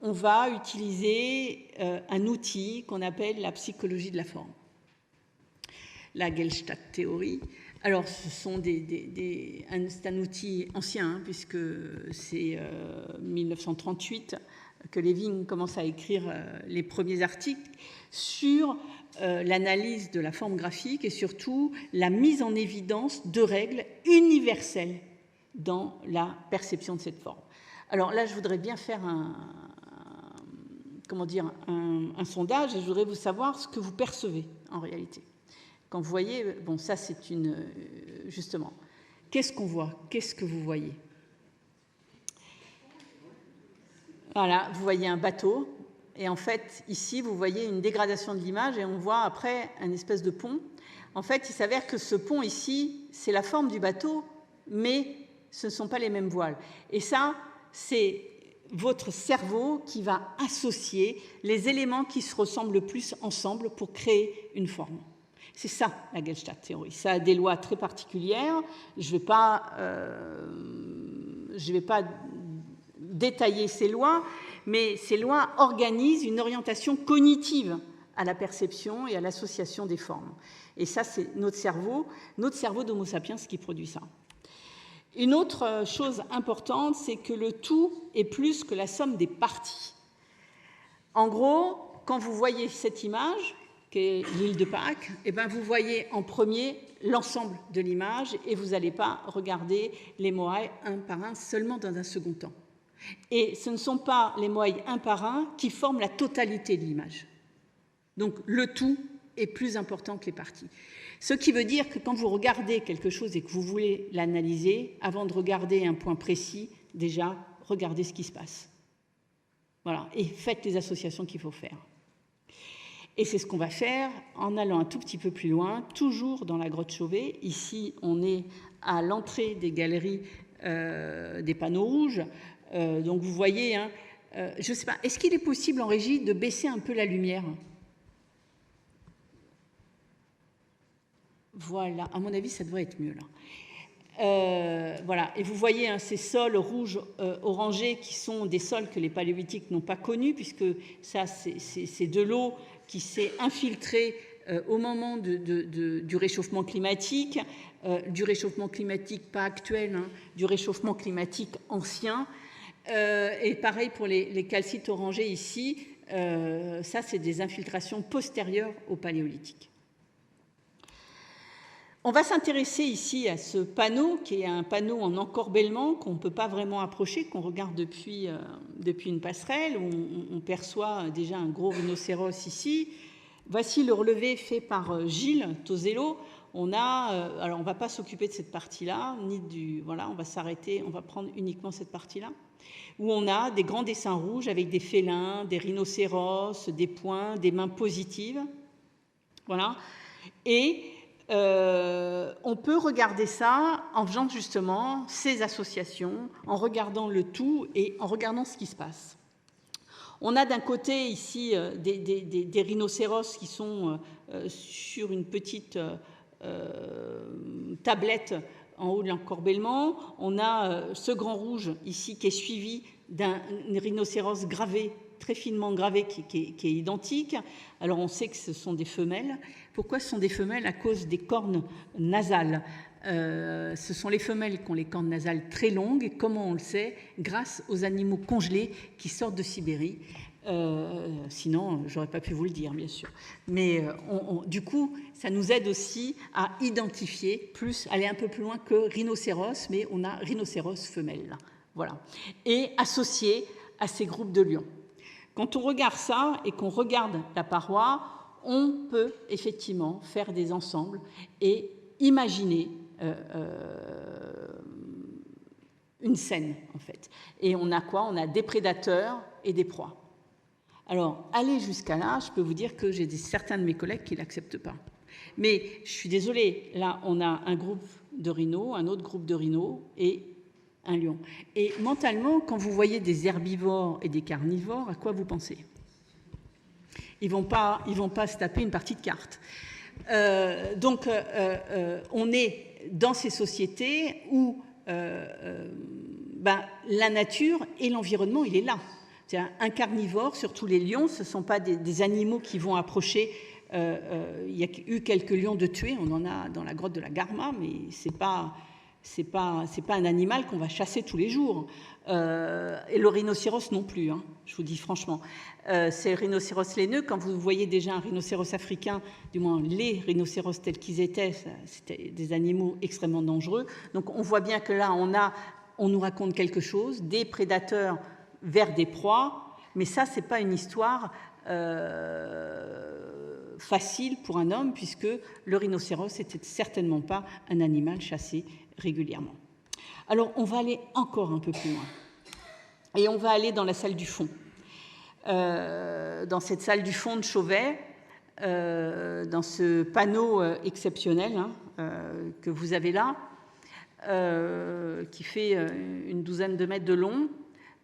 on va utiliser un outil qu'on appelle la psychologie de la forme, la Gestalt-Théorie. Alors, c'est un outil ancien, puisque c'est 1938 que Levin commence à écrire les premiers articles sur l'analyse de la forme graphique et surtout la mise en évidence de règles universelles dans la perception de cette forme. Alors là, je voudrais bien faire un sondage, et je voudrais vous savoir ce que vous percevez en réalité. Quand vous voyez, bon, ça c'est justement, qu'est-ce qu'on voit? Qu'est-ce que vous voyez? Voilà, vous voyez un bateau, et en fait, ici, vous voyez une dégradation de l'image, et on voit après un espèce de pont. En fait, il s'avère que ce pont ici, c'est la forme du bateau, mais ce ne sont pas les mêmes voiles. Et ça, c'est votre cerveau qui va associer les éléments qui se ressemblent le plus ensemble pour créer une forme. C'est ça, la Gestalt-Théorie. Ça a des lois très particulières. Je ne vais pas détailler ces lois, mais ces lois organisent une orientation cognitive à la perception et à l'association des formes. Et ça, c'est notre cerveau d'Homo sapiens qui produit ça. Une autre chose importante, c'est que le tout est plus que la somme des parties. En gros, quand vous voyez cette image, qui est l'île de Pâques, vous voyez en premier l'ensemble de l'image et vous n'allez pas regarder les moai un par un seulement dans un second temps. Et ce ne sont pas les moai un par un qui forment la totalité de l'image. Donc le tout est plus important que les parties. Ce qui veut dire que quand vous regardez quelque chose et que vous voulez l'analyser, avant de regarder un point précis, déjà, regardez ce qui se passe. Voilà, et faites les associations qu'il faut faire. Et c'est ce qu'on va faire en allant un tout petit peu plus loin, toujours dans la grotte Chauvet. Ici, on est à l'entrée des galeries des panneaux rouges. Donc vous voyez, hein, je ne sais pas, est-ce qu'il est possible en régie de baisser un peu la lumière ? Voilà, à mon avis, ça devrait être mieux là. Voilà, et vous voyez hein, ces sols rouges orangés qui sont des sols que les paléolithiques n'ont pas connus, puisque ça, c'est de l'eau qui s'est infiltrée au moment du réchauffement climatique pas actuel, hein, du réchauffement climatique ancien. Et pareil pour les calcites orangés ici, ça, c'est des infiltrations postérieures au paléolithique. On va s'intéresser ici à ce panneau, qui est un panneau en encorbellement qu'on ne peut pas vraiment approcher, qu'on regarde depuis une passerelle, où on perçoit déjà un gros rhinocéros ici. Voici le relevé fait par Gilles Tosello. Alors on ne va pas s'occuper de cette partie-là, voilà, on va s'arrêter, on va prendre uniquement cette partie-là, où on a des grands dessins rouges avec des félins, des rhinocéros, des points, des mains positives. Voilà. Et on peut regarder ça en faisant justement ces associations, en regardant le tout et en regardant ce qui se passe. On a d'un côté ici des rhinocéros qui sont sur une petite tablette en haut de l'encorbellement. On a ce grand rouge ici qui est suivi d'un rhinocéros gravé, très finement gravé, qui est identique. Alors on sait que ce sont des femelles. Pourquoi ce sont des femelles? À cause des cornes nasales. Ce sont les femelles qui ont les cornes nasales très longues, et comment on le sait? Grâce aux animaux congelés qui sortent de Sibérie. Sinon, j'aurais pas pu vous le dire, bien sûr. Mais du coup, ça nous aide aussi à identifier aller un peu plus loin que rhinocéros, mais on a rhinocéros femelle. Voilà. Et associé à ces groupes de lions. Quand on regarde ça et qu'on regarde la paroi, on peut effectivement faire des ensembles et imaginer une scène, en fait. Et on a quoi? On a des prédateurs et des proies. Alors, aller jusqu'à là, je peux vous dire que j'ai certains de mes collègues qui ne l'acceptent pas. Mais je suis désolée, là, on a un groupe de rhinos, un autre groupe de rhinos et un lion. Et mentalement, quand vous voyez des herbivores et des carnivores, à quoi vous pensez? Ils vont pas se taper une partie de cartes. Donc, on est dans ces sociétés où la nature et l'environnement, il est là. Un carnivore, surtout les lions, ce ne sont pas des animaux qui vont approcher. Il y a eu quelques lions de tués, on en a dans la grotte de la Garma, mais c'est pas un animal qu'on va chasser tous les jours. Et le rhinocéros non plus, hein, je vous dis franchement. C'est le rhinocéros laineux. Quand vous voyez déjà un rhinocéros africain, du moins les rhinocéros tels qu'ils étaient, c'était des animaux extrêmement dangereux. Donc on voit bien que là, on nous raconte quelque chose, des prédateurs vers des proies, mais ça, c'est pas une histoire facile pour un homme, puisque le rhinocéros n'était certainement pas un animal chassé régulièrement. Alors, on va aller encore un peu plus loin. Et on va aller dans la salle du fond. Dans cette salle du fond de Chauvet, dans ce panneau exceptionnel que vous avez là, qui fait une douzaine de mètres de long,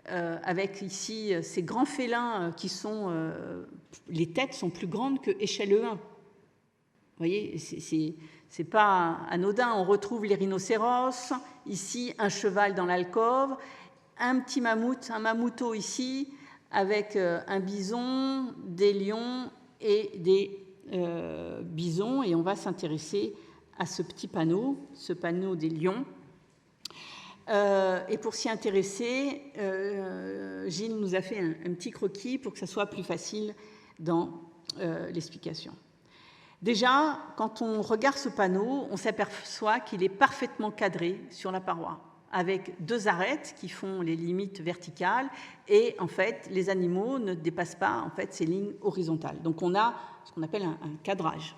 avec ici ces grands félins qui sont... les têtes sont plus grandes que échelle 1. Vous voyez, c'est pas anodin. On retrouve les rhinocéros, ici un cheval dans l'alcôve, un petit mammouth, un mammouthau ici, avec un bison, des lions et des bisons. Et on va s'intéresser à ce petit panneau, ce panneau des lions. Et pour s'y intéresser, Gilles nous a fait un petit croquis pour que ça soit plus facile dans l'explication. Déjà, quand on regarde ce panneau, on s'aperçoit qu'il est parfaitement cadré sur la paroi, avec 2 arêtes qui font les limites verticales, et en fait, les animaux ne dépassent pas en fait, ces lignes horizontales. Donc on a ce qu'on appelle un cadrage.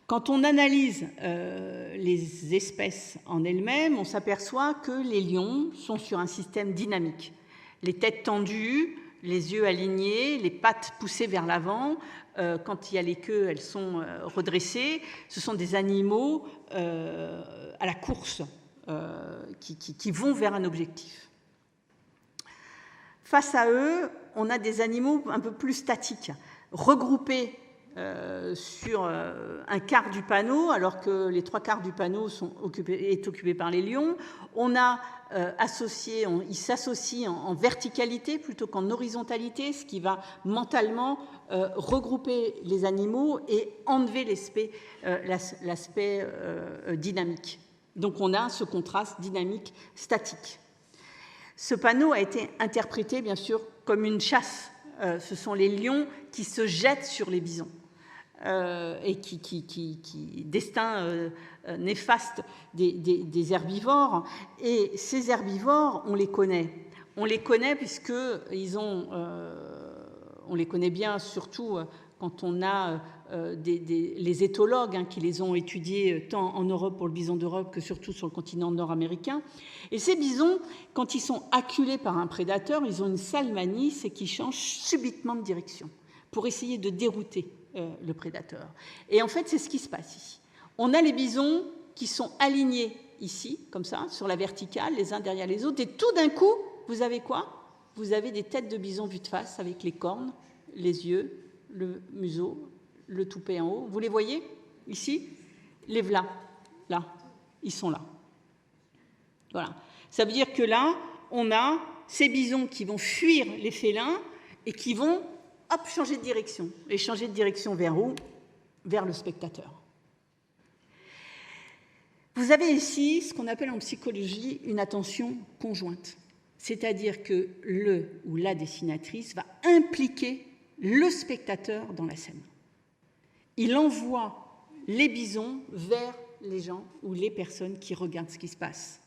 Quand on analyse les espèces en elles-mêmes, on s'aperçoit que les lions sont sur un système dynamique. Les têtes tendues, les yeux alignés, les pattes poussées vers l'avant. Quand il y a les queues, elles sont redressées. Ce sont des animaux à la course qui vont vers un objectif. Face à eux, on a des animaux un peu plus statiques, regroupés sur un quart du panneau, alors que les 3/4 du panneau est occupé par les lions. On a ils s'associent en verticalité plutôt qu'en horizontalité, ce qui va mentalement regrouper les animaux et enlever l'aspect dynamique. Donc on a ce contraste dynamique-statique. Ce panneau a été interprété, bien sûr, comme une chasse. Ce sont les lions qui se jettent sur les bisons. Et destin néfaste des herbivores. Et ces herbivores, on les connaît. On les connaît on les connaît bien, surtout quand on a les éthologues qui les ont étudiés tant en Europe pour le bison d'Europe que surtout sur le continent nord-américain. Et ces bisons, quand ils sont acculés par un prédateur, ils ont une sale manie, c'est qu'ils changent subitement de direction pour essayer de dérouter le prédateur. Et en fait, c'est ce qui se passe ici. On a les bisons qui sont alignés ici, comme ça, sur la verticale, les uns derrière les autres, et tout d'un coup, vous avez quoi? Vous avez des têtes de bisons vues de face avec les cornes, les yeux, le museau, le toupet en haut. Vous les voyez ici? Les voilà, là, ils sont là. Voilà. Ça veut dire que là, on a ces bisons qui vont fuir les félins et qui vont changer de direction. Et changer de direction vers où? Vers le spectateur. Vous avez ici ce qu'on appelle en psychologie une attention conjointe. C'est-à-dire que le ou la dessinatrice va impliquer le spectateur dans la scène. Il envoie les bisons vers les gens ou les personnes qui regardent ce qui se passe.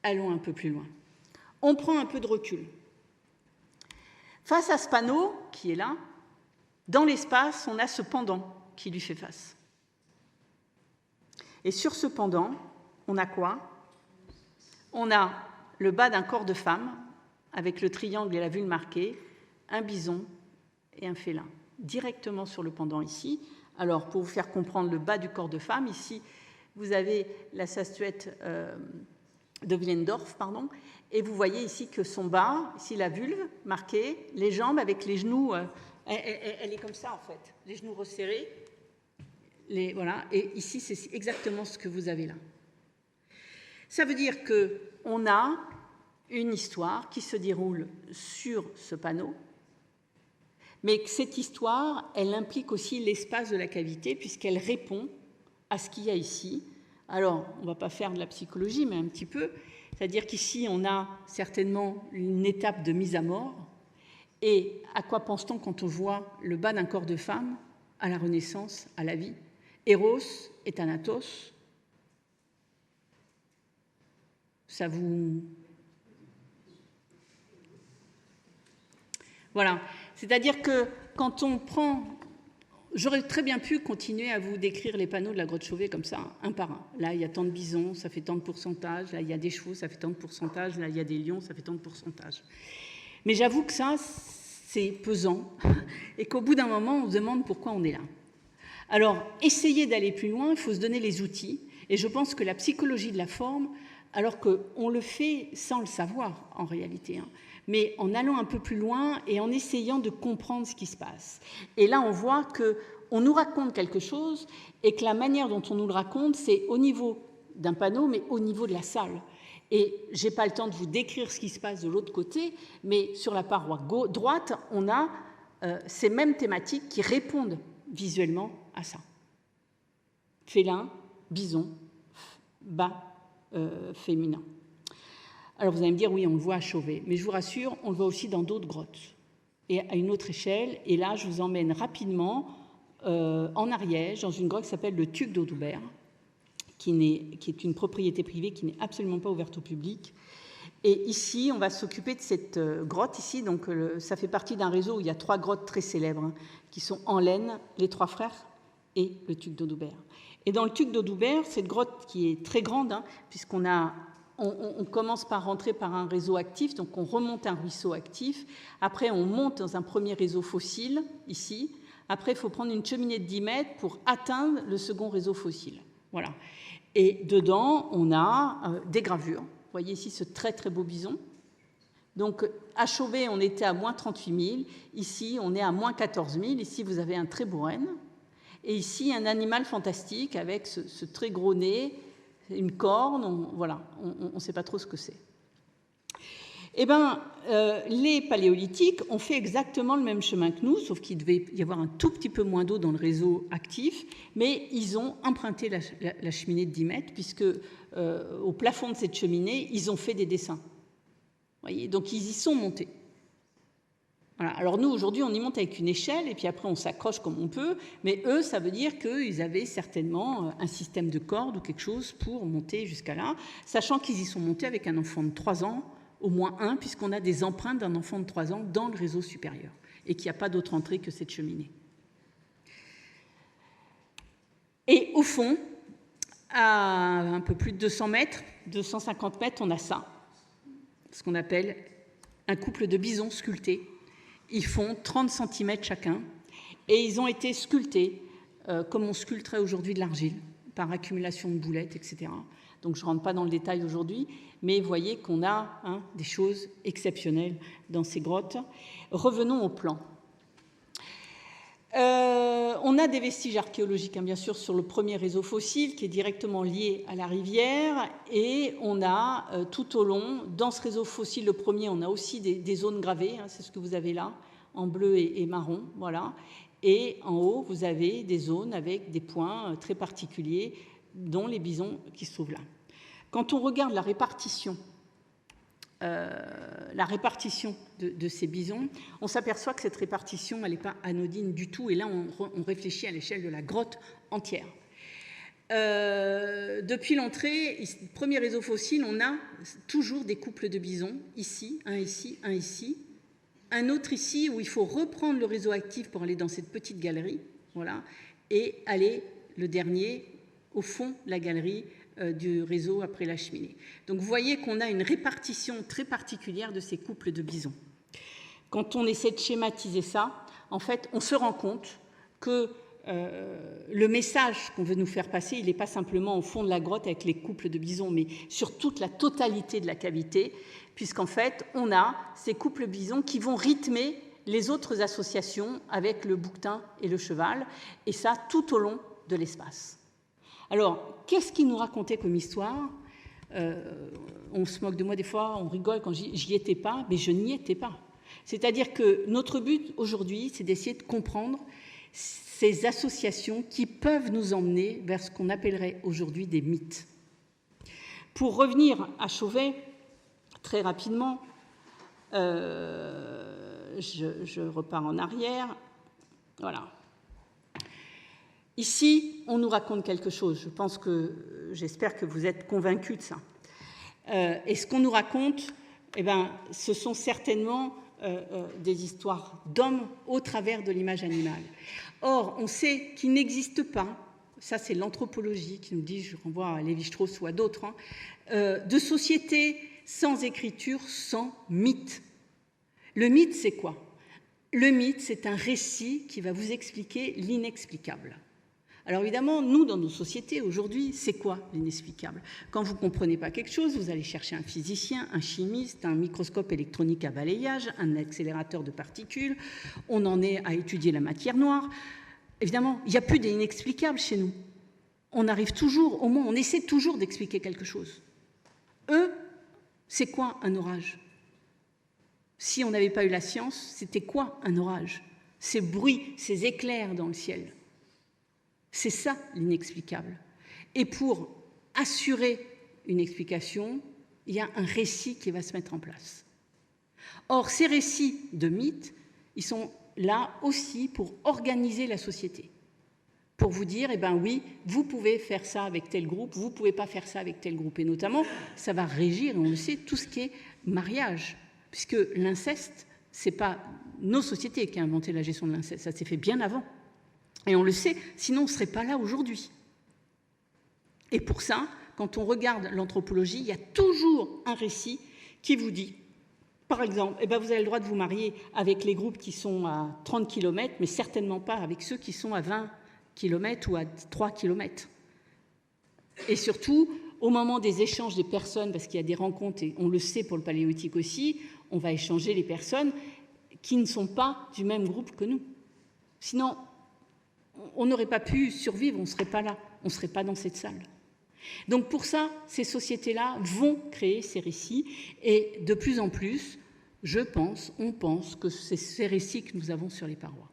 Allons un peu plus loin. On prend un peu de recul. Face à ce panneau qui est là, dans l'espace, on a ce pendant qui lui fait face. Et sur ce pendant, on a quoi? On a le bas d'un corps de femme, avec le triangle et la vulve marquée, un bison et un félin, directement sur le pendant ici. Alors, pour vous faire comprendre le bas du corps de femme, ici, vous avez la statuette de Willendorf, et vous voyez ici que son bas, ici la vulve marquée, les jambes avec les genoux, elle est comme ça en fait, les genoux resserrés, voilà, et ici c'est exactement ce que vous avez là. Ça veut dire qu'on a une histoire qui se déroule sur ce panneau, mais que cette histoire, elle implique aussi l'espace de la cavité puisqu'elle répond à ce qu'il y a ici. Alors, on ne va pas faire de la psychologie, mais un petit peu. C'est-à-dire qu'ici, on a certainement une étape de mise à mort. Et à quoi pense-t-on quand on voit le bas d'un corps de femme, à la Renaissance, à la vie? Eros et Thanatos. Ça vous... Voilà. C'est-à-dire que quand on prend... J'aurais très bien pu continuer à vous décrire les panneaux de la grotte Chauvet comme ça, un par un. Là, il y a tant de bisons, ça fait tant de pourcentage. Là, il y a des chevaux, ça fait tant de pourcentage. Là, il y a des lions, ça fait tant de pourcentage. Mais j'avoue que ça, c'est pesant et qu'au bout d'un moment, on se demande pourquoi on est là. Alors, essayer d'aller plus loin, il faut se donner les outils. Et je pense que la psychologie de la forme, alors qu'on le fait sans le savoir en réalité, mais en allant un peu plus loin et en essayant de comprendre ce qui se passe. Et là, on voit qu'on nous raconte quelque chose et que la manière dont on nous le raconte, c'est au niveau d'un panneau, mais au niveau de la salle. Et je n'ai pas le temps de vous décrire ce qui se passe de l'autre côté, mais sur la paroi droite, on a ces mêmes thématiques qui répondent visuellement à ça. Félin, bison, bas féminin. Alors vous allez me dire, oui, on le voit à Chauvet, mais je vous rassure, on le voit aussi dans d'autres grottes, et à une autre échelle. Et là, je vous emmène rapidement en Ariège, dans une grotte qui s'appelle le Tuc d'Audoubert, qui est une propriété privée qui n'est absolument pas ouverte au public. Et ici, on va s'occuper de cette grotte ici. Donc, ça fait partie d'un réseau où il y a 3 grottes très célèbres, hein, qui sont en Laine, les Trois Frères et le Tuc d'Audoubert. Et dans le Tuc d'Audoubert, cette grotte qui est très grande, hein, puisqu'on on commence par rentrer par un réseau actif, donc on remonte un ruisseau actif. Après, on monte dans un premier réseau fossile, ici. Après, il faut prendre une cheminée de 10 mètres pour atteindre le second réseau fossile. Voilà. Et dedans, on a des gravures. Vous voyez ici ce très très beau bison. Donc, à Chauvet, on était à moins 38 000. Ici, on est à moins 14 000. Ici, vous avez un très beau renne. Et ici, un animal fantastique avec ce très gros nez, une corne. Voilà, on ne sait pas trop ce que c'est. Eh bien, les paléolithiques ont fait exactement le même chemin que nous, sauf qu'il devait y avoir un tout petit peu moins d'eau dans le réseau actif, mais ils ont emprunté la cheminée de 10 mètres, puisque au plafond de cette cheminée, ils ont fait des dessins. Vous voyez, donc ils y sont montés. Voilà. Alors nous, aujourd'hui, on y monte avec une échelle, et puis après, on s'accroche comme on peut, mais eux, ça veut dire qu'ils avaient certainement un système de cordes ou quelque chose pour monter jusqu'à là, sachant qu'ils y sont montés avec un enfant de 3 ans, au moins un, puisqu'on a des empreintes d'un enfant de 3 ans dans le réseau supérieur et qu'il n'y a pas d'autre entrée que cette cheminée. Et au fond, à un peu plus de 200 mètres, 250 mètres, on a ça, ce qu'on appelle un couple de bisons sculptés. Ils font 30 cm chacun et ils ont été sculptés comme on sculpterait aujourd'hui de l'argile, par accumulation de boulettes, etc. Donc, je ne rentre pas dans le détail aujourd'hui, mais vous voyez qu'on a des choses exceptionnelles dans ces grottes. Revenons au plan. On a des vestiges archéologiques, bien sûr, sur le premier réseau fossile qui est directement lié à la rivière. Et on a tout au long, dans ce réseau fossile, le premier, on a aussi des zones gravées. C'est ce que vous avez là, en bleu et marron. Voilà. Et en haut, vous avez des zones avec des points très particuliers, dont les bisons qui se trouvent là. Quand on regarde la répartition de ces bisons, on s'aperçoit que cette répartition, elle n'est pas anodine du tout. Et là, on réfléchit à l'échelle de la grotte entière. Depuis l'entrée, premier réseau fossile, on a toujours des couples de bisons, ici, un ici, un autre ici, où il faut reprendre le réseau actif pour aller dans cette petite galerie, voilà, et aller, le dernier, au fond de la galerie du réseau après la cheminée. Donc vous voyez qu'on a une répartition très particulière de ces couples de bisons. Quand on essaie de schématiser ça, en fait, on se rend compte que le message qu'on veut nous faire passer, il n'est pas simplement au fond de la grotte avec les couples de bisons, mais sur toute la totalité de la cavité, puisqu'en fait, on a ces couples bisons qui vont rythmer les autres associations avec le bouquetin et le cheval, et ça tout au long de l'espace. Alors, qu'est-ce qu'il nous racontait comme histoire ? On se moque de moi des fois, on rigole quand j'y étais pas, mais je n'y étais pas. C'est-à-dire que notre but aujourd'hui, c'est d'essayer de comprendre ces associations qui peuvent nous emmener vers ce qu'on appellerait aujourd'hui des mythes. Pour revenir à Chauvet, très rapidement, je repars en arrière. Voilà. Ici, on nous raconte quelque chose. J'espère que vous êtes convaincus de ça. Et ce qu'on nous raconte, ce sont certainement des histoires d'hommes au travers de l'image animale. Or, on sait qu'il n'existe pas, ça c'est l'anthropologie qui nous dit, je renvoie à Lévi-Strauss ou à d'autres, de société sans écriture, sans mythe. Le mythe, c'est quoi ? Le mythe, c'est un récit qui va vous expliquer l'inexplicable. Alors évidemment, nous, dans nos sociétés, aujourd'hui, c'est quoi l'inexplicable ? Quand vous ne comprenez pas quelque chose, vous allez chercher un physicien, un chimiste, un microscope électronique à balayage, un accélérateur de particules, on en est à étudier la matière noire. Évidemment, il n'y a plus d'inexplicable chez nous. On arrive toujours, au moins on essaie toujours d'expliquer quelque chose. Eux, c'est quoi un orage ? Si on n'avait pas eu la science, c'était quoi un orage ? Ces bruits, ces éclairs dans le ciel. C'est ça l'inexplicable. Et pour assurer une explication, il y a un récit qui va se mettre en place. Or, ces récits de mythes, ils sont là aussi pour organiser la société. pour vous dire, eh ben oui, vous pouvez faire ça avec tel groupe, vous ne pouvez pas faire ça avec tel groupe. Et notamment, ça va régir, on le sait, tout ce qui est mariage. Puisque l'inceste, ce n'est pas nos sociétés qui ont inventé la gestion de l'inceste, ça s'est fait bien avant. Et on le sait, sinon on ne serait pas là aujourd'hui. Et pour ça, quand on regarde l'anthropologie, il y a toujours un récit qui vous dit, par exemple, eh ben vous avez le droit de vous marier avec les groupes qui sont à 30 km, mais certainement pas avec ceux qui sont à 20 km ou à 3 km. Et surtout, au moment des échanges des personnes, parce qu'il y a des rencontres, et on le sait pour le paléolithique aussi, on va échanger les personnes qui ne sont pas du même groupe que nous. Sinon, on n'aurait pas pu survivre, on ne serait pas là, on ne serait pas dans cette salle. Donc pour ça, ces sociétés-là vont créer ces récits, et de plus en plus, on pense que c'est ces récits que nous avons sur les parois.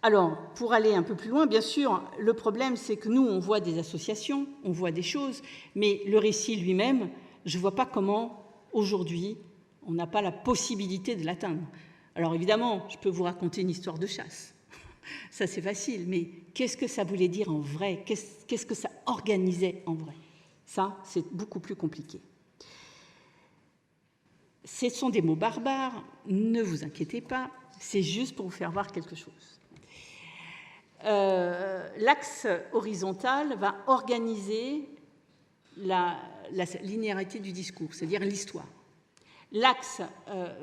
Alors, pour aller un peu plus loin, bien sûr, le problème, c'est que nous, on voit des associations, on voit des choses, mais le récit lui-même, je ne vois pas comment, aujourd'hui, on n'a pas la possibilité de l'atteindre. Alors évidemment, je peux vous raconter une histoire de chasse. Ça, c'est facile, mais qu'est-ce que ça voulait dire en vrai? Qu'est-ce que ça organisait en vrai? Ça, c'est beaucoup plus compliqué. Ce sont des mots barbares, ne vous inquiétez pas, c'est juste pour vous faire voir quelque chose. L'axe horizontal va organiser la linéarité du discours, c'est-à-dire l'histoire. L'axe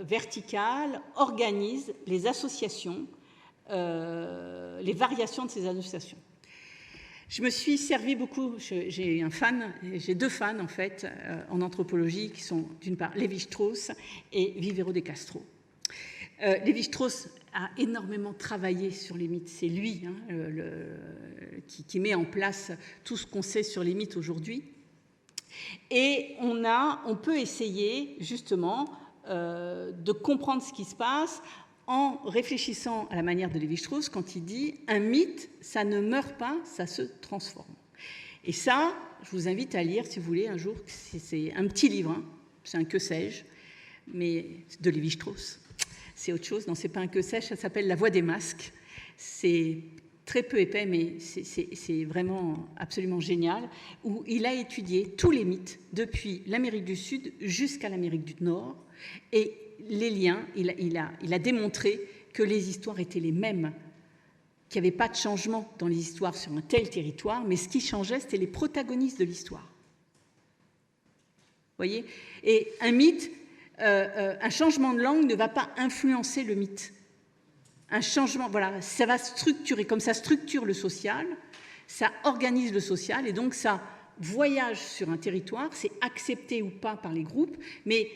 vertical organise les associations, les variations de ces associations. Je me suis servi beaucoup, j'ai deux fans en fait en anthropologie qui sont d'une part Lévi-Strauss et Vivero de Castro. Lévi-Strauss a énormément travaillé sur les mythes, c'est lui qui met en place tout ce qu'on sait sur les mythes aujourd'hui. Et on peut essayer justement de comprendre ce qui se passe en réfléchissant à la manière de Lévi-Strauss quand il dit « un mythe, ça ne meurt pas, ça se transforme ». Et ça, je vous invite à lire, si vous voulez, un jour, c'est un petit livre, hein, c'est un que sais-je, mais de Lévi-Strauss. C'est autre chose, non, c'est pas un que sais-je, ça s'appelle « La voix des masques ». C'est très peu épais, mais c'est vraiment absolument génial, où il a étudié tous les mythes, depuis l'Amérique du Sud jusqu'à l'Amérique du Nord, et les liens, il a démontré que les histoires étaient les mêmes, qu'il n'y avait pas de changement dans les histoires sur un tel territoire, mais ce qui changeait, c'était les protagonistes de l'histoire. Vous voyez? Et un mythe, un changement de langue ne va pas influencer le mythe. Un changement, voilà, ça va structurer, comme ça structure le social, ça organise le social, et donc ça voyage sur un territoire, c'est accepté ou pas par les groupes, mais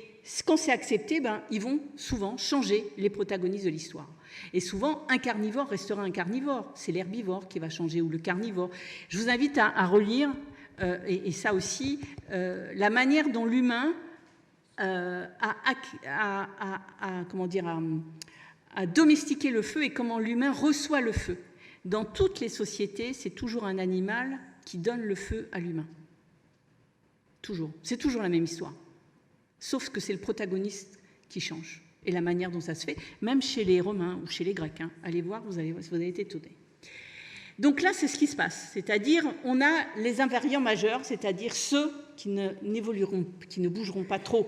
quand c'est accepté, ils vont souvent changer les protagonistes de l'histoire. Et souvent, un carnivore restera un carnivore. C'est l'herbivore qui va changer, ou le carnivore. Je vous invite à relire, et ça aussi, la manière dont l'humain a domestiqué le feu et comment l'humain reçoit le feu. Dans toutes les sociétés, c'est toujours un animal qui donne le feu à l'humain. Toujours. C'est toujours la même histoire. Sauf que c'est le protagoniste qui change. Et la manière dont ça se fait, même chez les Romains ou chez les Grecs. Hein. Allez voir, vous allez être étonnés. Donc là, c'est ce qui se passe. C'est-à-dire, on a les invariants majeurs, c'est-à-dire ceux qui ne bougeront pas trop.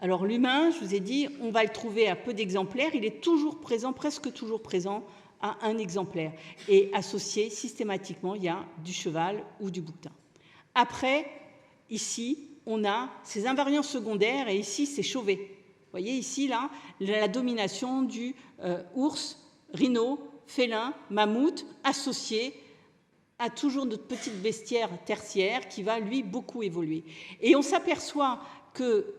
Alors l'humain, je vous ai dit, on va le trouver à peu d'exemplaires. Il est toujours présent, presque toujours présent, à un exemplaire. Et associé systématiquement, il y a du cheval ou du bouquetin. Après, ici, on a ces invariants secondaires, et ici, c'est Chauvet. Vous voyez ici, là, la domination du ours, rhino, félin, mammouth, associé à toujours notre petite bestiaire tertiaire qui va, lui, beaucoup évoluer. Et on s'aperçoit que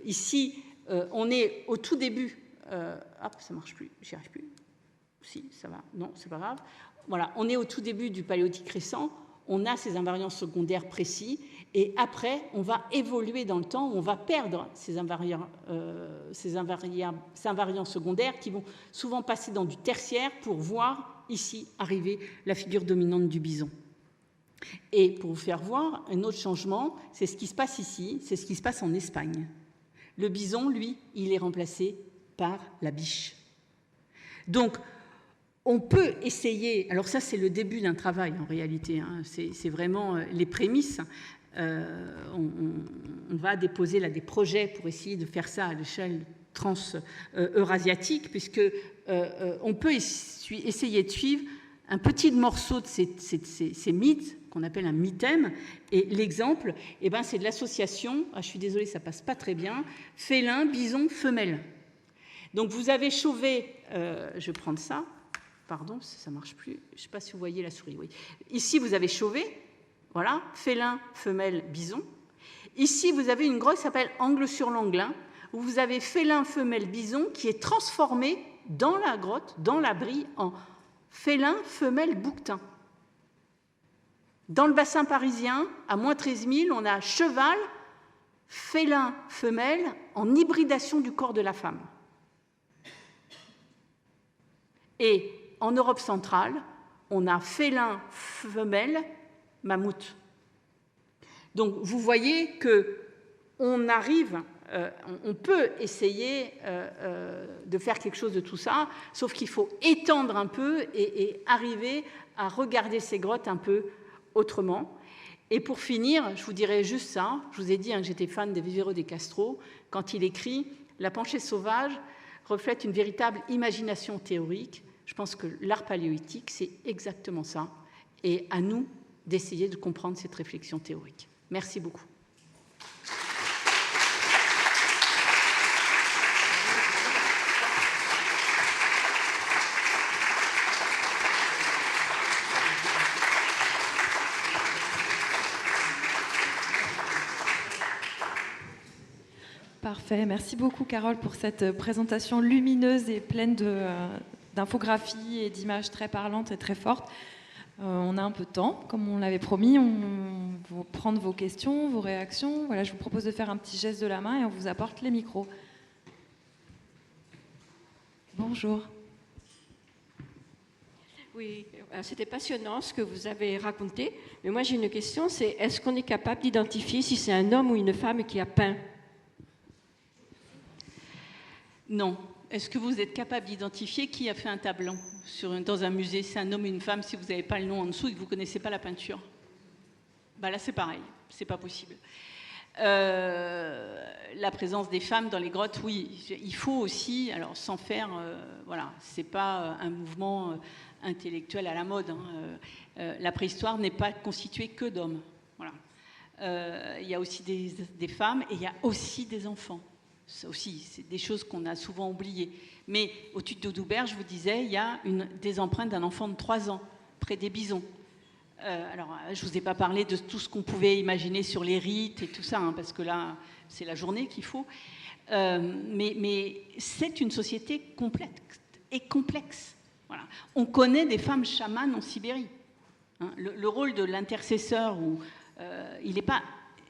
ici, on est au tout début. Hop, ça marche plus, j'y arrive plus. Si, ça va. Non, c'est pas grave. Voilà, on est au tout début du paléolithique récent. On a ces invariants secondaires précis, et après, on va évoluer dans le temps, on va perdre ces invariants secondaires qui vont souvent passer dans du tertiaire pour voir ici arriver la figure dominante du bison. Et pour vous faire voir, un autre changement, c'est ce qui se passe ici, c'est ce qui se passe en Espagne. Le bison, lui, il est remplacé par la biche. Donc, On peut essayer, alors ça c'est le début d'un travail en réalité, hein, c'est vraiment les prémices. On va déposer là des projets pour essayer de faire ça à l'échelle trans-eurasiatique, puisque on peut essayer de suivre un petit morceau de ces mythes qu'on appelle un mythème. Et l'exemple, eh ben, c'est de l'association, je suis désolée, ça passe pas très bien, félin, bison, femelle. Donc vous avez chauvé, je vais prendre ça, pardon, ça marche plus, je ne sais pas si vous voyez la souris, oui. Ici, vous avez chauvé, voilà, félin, femelle, bison. Ici, vous avez une grotte qui s'appelle Angle sur l'Anglin, où vous avez félin, femelle, bison, qui est transformé dans la grotte, dans l'abri, en félin, femelle, bouquetin. Dans le bassin parisien, à moins 13 000, on a cheval, félin, femelle, en hybridation du corps de la femme. Et en Europe centrale, on a félin, femelle, mammouth. Donc vous voyez qu'on arrive, on peut essayer de faire quelque chose de tout ça, sauf qu'il faut étendre un peu et arriver à regarder ces grottes un peu autrement. Et pour finir, je vous dirais juste ça, je vous ai dit que j'étais fan de Vivero de Castro, quand il écrit « La penchée sauvage reflète une véritable imagination théorique ». Je pense que l'art paléolithique, c'est exactement ça. Et à nous d'essayer de comprendre cette réflexion théorique. Merci beaucoup. Parfait. Merci beaucoup, Carole, pour cette présentation lumineuse et pleine d'infographies et d'images très parlantes et très fortes. On a un peu de temps, comme on l'avait promis. On va prendre vos questions, vos réactions. Voilà, je vous propose de faire un petit geste de la main et on vous apporte les micros. Bonjour. Oui, c'était passionnant ce que vous avez raconté. Mais moi, j'ai une question, c'est est-ce qu'on est capable d'identifier si c'est un homme ou une femme qui a peint ? Non. Est-ce que vous êtes capable d'identifier qui a fait un tableau dans un musée? C'est un homme ou une femme si vous n'avez pas le nom en dessous et que vous ne connaissez pas la peinture. Là, c'est pareil. C'est pas possible. La présence des femmes dans les grottes, oui. Il faut aussi, alors sans faire... voilà, c'est pas un mouvement intellectuel à la mode. Hein. La préhistoire n'est pas constituée que d'hommes. Voilà. Il y a aussi des femmes et il y a aussi des enfants. Ça aussi, c'est des choses qu'on a souvent oubliées. Mais au Tuc d'Odoubert, je vous disais, il y a des empreintes d'un enfant de 3 ans, près des bisons. Alors, je ne vous ai pas parlé de tout ce qu'on pouvait imaginer sur les rites et tout ça, hein, parce que là, c'est la journée qu'il faut. Mais c'est une société complète et complexe. Voilà. On connaît des femmes chamanes en Sibérie. Hein. Le rôle de l'intercesseur, il n'est pas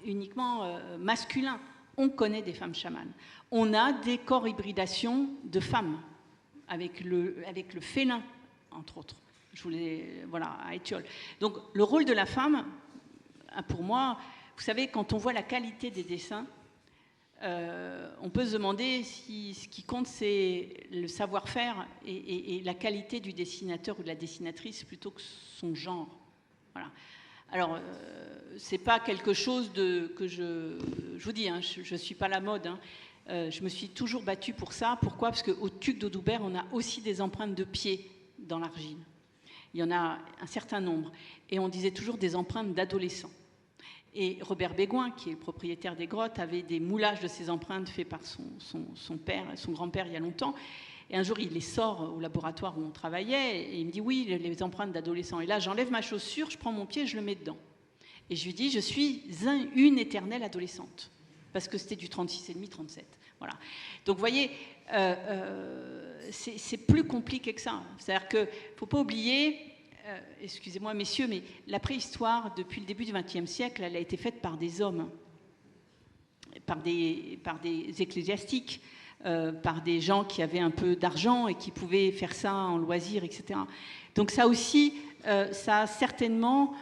uniquement masculin. On connaît des femmes chamanes. On a des corps hybridations de femmes, avec le félin, entre autres. Je voulais, voilà, à Étiole. Donc, le rôle de la femme, pour moi, vous savez, quand on voit la qualité des dessins, on peut se demander si ce qui compte, c'est le savoir-faire et la qualité du dessinateur ou de la dessinatrice plutôt que son genre. Voilà. Alors, c'est pas quelque chose que je vous dis, hein, je suis pas la mode. Hein. Je me suis toujours battue pour ça. Pourquoi? Parce qu'au Tuc d'Odoubert, on a aussi des empreintes de pieds dans l'argile. Il y en a un certain nombre. Et on disait toujours des empreintes d'adolescents. Et Robert Bégoin, qui est le propriétaire des grottes, avait des moulages de ces empreintes faits par son père, son grand-père il y a longtemps. Et un jour, il les sort au laboratoire où on travaillait et il me dit « Oui, les empreintes d'adolescents. » Et là, j'enlève ma chaussure, je prends mon pied, je le mets dedans. Et je lui dis « Je suis une éternelle adolescente. » Parce que c'était du 36,5, 37. Voilà. Donc, vous voyez, c'est plus compliqué que ça. C'est-à-dire qu'il ne faut pas oublier, excusez-moi, messieurs, mais la préhistoire, depuis le début du XXe siècle, elle a été faite par des hommes, par des ecclésiastiques. Par des gens qui avaient un peu d'argent et qui pouvaient faire ça en loisir, etc. Donc ça aussi, ça a certainement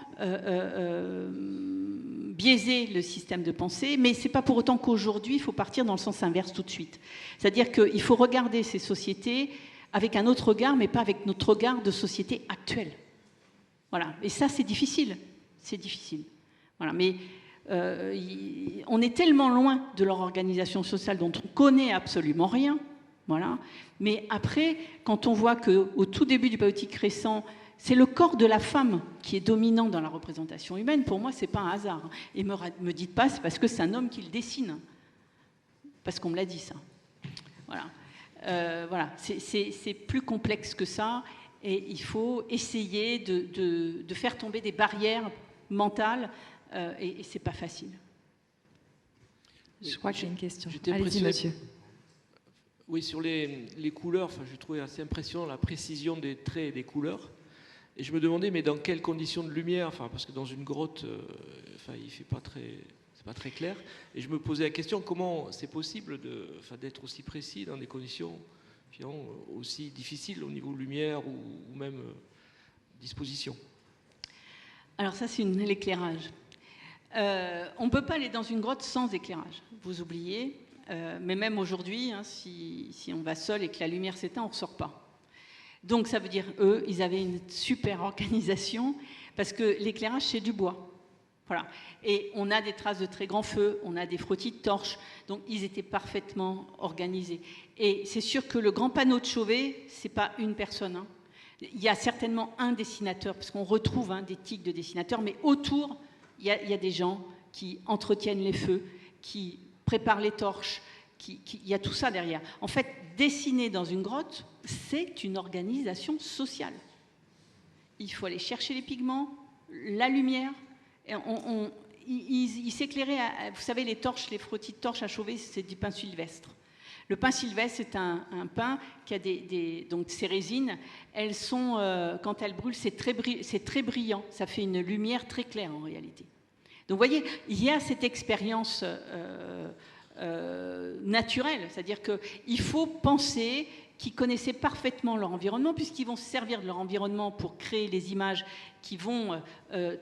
biaisé le système de pensée, mais ce n'est pas pour autant qu'aujourd'hui, il faut partir dans le sens inverse tout de suite. C'est-à-dire qu'il faut regarder ces sociétés avec un autre regard, mais pas avec notre regard de société actuelle. Voilà. Et ça, c'est difficile. C'est difficile. Voilà. Mais on est tellement loin de leur organisation sociale dont on connaît absolument rien. Voilà. Mais après, quand on voit qu'au tout début du Paléolithique récent, c'est le corps de la femme qui est dominant dans la représentation humaine, pour moi, ce n'est pas un hasard. Et ne me dites pas, c'est parce que c'est un homme qui le dessine. Parce qu'on me l'a dit, ça. Voilà. Voilà. C'est plus complexe que ça. Et il faut essayer de faire tomber des barrières mentales. Et ce n'est pas facile. Je crois que j'ai une question. Allez-y, monsieur. Oui, sur les couleurs, je trouvais assez impressionnant la précision des traits et des couleurs. Et je me demandais, mais dans quelles conditions de lumière, parce que dans une grotte, il fait pas c'est pas très clair. Et je me posais la question, comment c'est possible d'être aussi précis dans des conditions aussi difficiles au niveau lumière ou même disposition. Alors ça, c'est l'éclairage. On ne peut pas aller dans une grotte sans éclairage. Vous oubliez, mais même aujourd'hui, si on va seul et que la lumière s'éteint, on ne ressort pas. Donc ça veut dire, eux, ils avaient une super organisation, parce que l'éclairage, c'est du bois. Voilà. Et on a des traces de très grands feux, on a des frottis de torches, donc ils étaient parfaitement organisés. Et c'est sûr que le grand panneau de Chauvet, ce n'est pas une personne. Il y a certainement un dessinateur, parce qu'on retrouve des tics de dessinateurs, mais autour, il y a des gens qui entretiennent les feux, qui préparent les torches, il y a tout ça derrière. En fait, dessiner dans une grotte, c'est une organisation sociale. Il faut aller chercher les pigments, la lumière. Ils s'éclairaient, vous savez, les torches, les frottis de torches à Chauvet, c'est du pin sylvestre. Le pin sylvestre, c'est un pin qui a donc ces résines, elles sont, quand elles brûlent, c'est très brillant. Ça fait une lumière très claire en réalité. Donc vous voyez, il y a cette expérience naturelle, c'est-à-dire qu'il faut penser qu'ils connaissaient parfaitement leur environnement, puisqu'ils vont se servir de leur environnement pour créer les images qui vont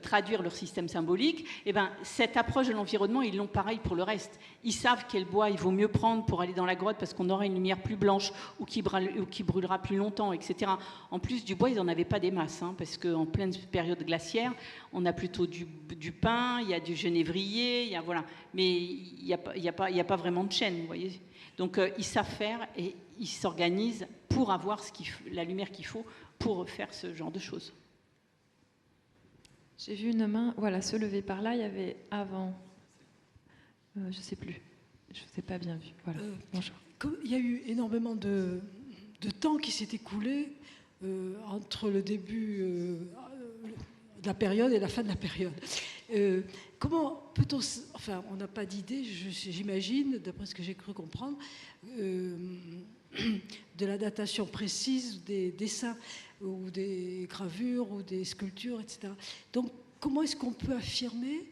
traduire leur système symbolique. Et bien, cette approche de l'environnement, ils l'ont pareil pour le reste. Ils savent quel bois il vaut mieux prendre pour aller dans la grotte parce qu'on aura une lumière plus blanche ou qui brûlera plus longtemps, etc. En plus, du bois, ils n'en avaient pas des masses, parce qu'en pleine période glaciaire, on a plutôt du pin, il y a du genévrier, il y a, voilà. Mais il n'y a pas vraiment de chêne, vous voyez. Donc, ils savent faire et ils s'organisent pour avoir la lumière qu'il faut pour faire ce genre de choses. J'ai vu une main, voilà, se lever par là. Il y avait avant, je ne sais plus, je ne vous ai pas bien vu. Voilà. Bonjour. Il y a eu énormément de temps qui s'est écoulé entre le début de la période et la fin de la période. Comment peut-on... Enfin, on n'a pas d'idée, j'imagine, d'après ce que j'ai cru comprendre, de la datation précise des dessins ou des gravures ou des sculptures, etc. Donc, comment est-ce qu'on peut affirmer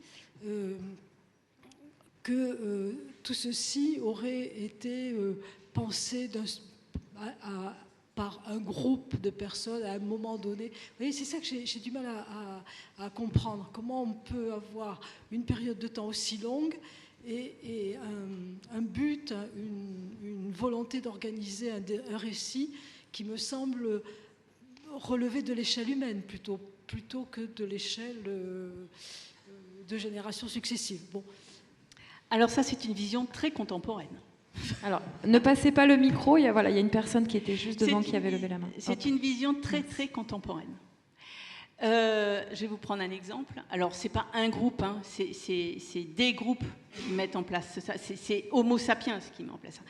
que tout ceci aurait été pensé par un groupe de personnes à un moment donné? Vous voyez, c'est ça que j'ai du mal à comprendre. Comment on peut avoir une période de temps aussi longue et un but, une volonté d'organiser un récit qui me semble relever de l'échelle humaine plutôt que de l'échelle de générations successives. Bon. Alors ça, c'est une vision très contemporaine. Alors, ne passez pas le micro, il y a une personne qui était juste devant qui avait levé la main. C'est une vision très, très contemporaine. Je vais vous prendre un exemple. Alors, ce n'est pas un groupe, c'est des groupes qui mettent en place ça. C'est Homo sapiens qui met en place ça.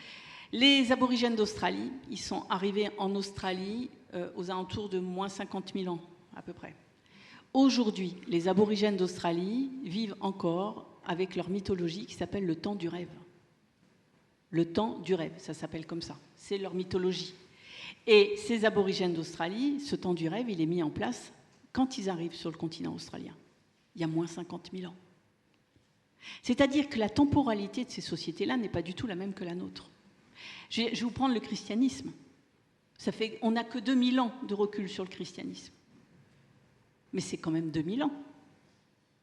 Les aborigènes d'Australie, ils sont arrivés en Australie aux alentours de moins 50 000 ans, à peu près. Aujourd'hui, les aborigènes d'Australie vivent encore avec leur mythologie qui s'appelle le temps du rêve. Le temps du rêve, ça s'appelle comme ça. C'est leur mythologie. Et ces aborigènes d'Australie, ce temps du rêve, il est mis en place quand ils arrivent sur le continent australien. Il y a moins 50 000 ans. C'est-à-dire que la temporalité de ces sociétés-là n'est pas du tout la même que la nôtre. Je vais vous prendre le christianisme. On n'a que 2000 ans de recul sur le christianisme. Mais c'est quand même 2000 ans.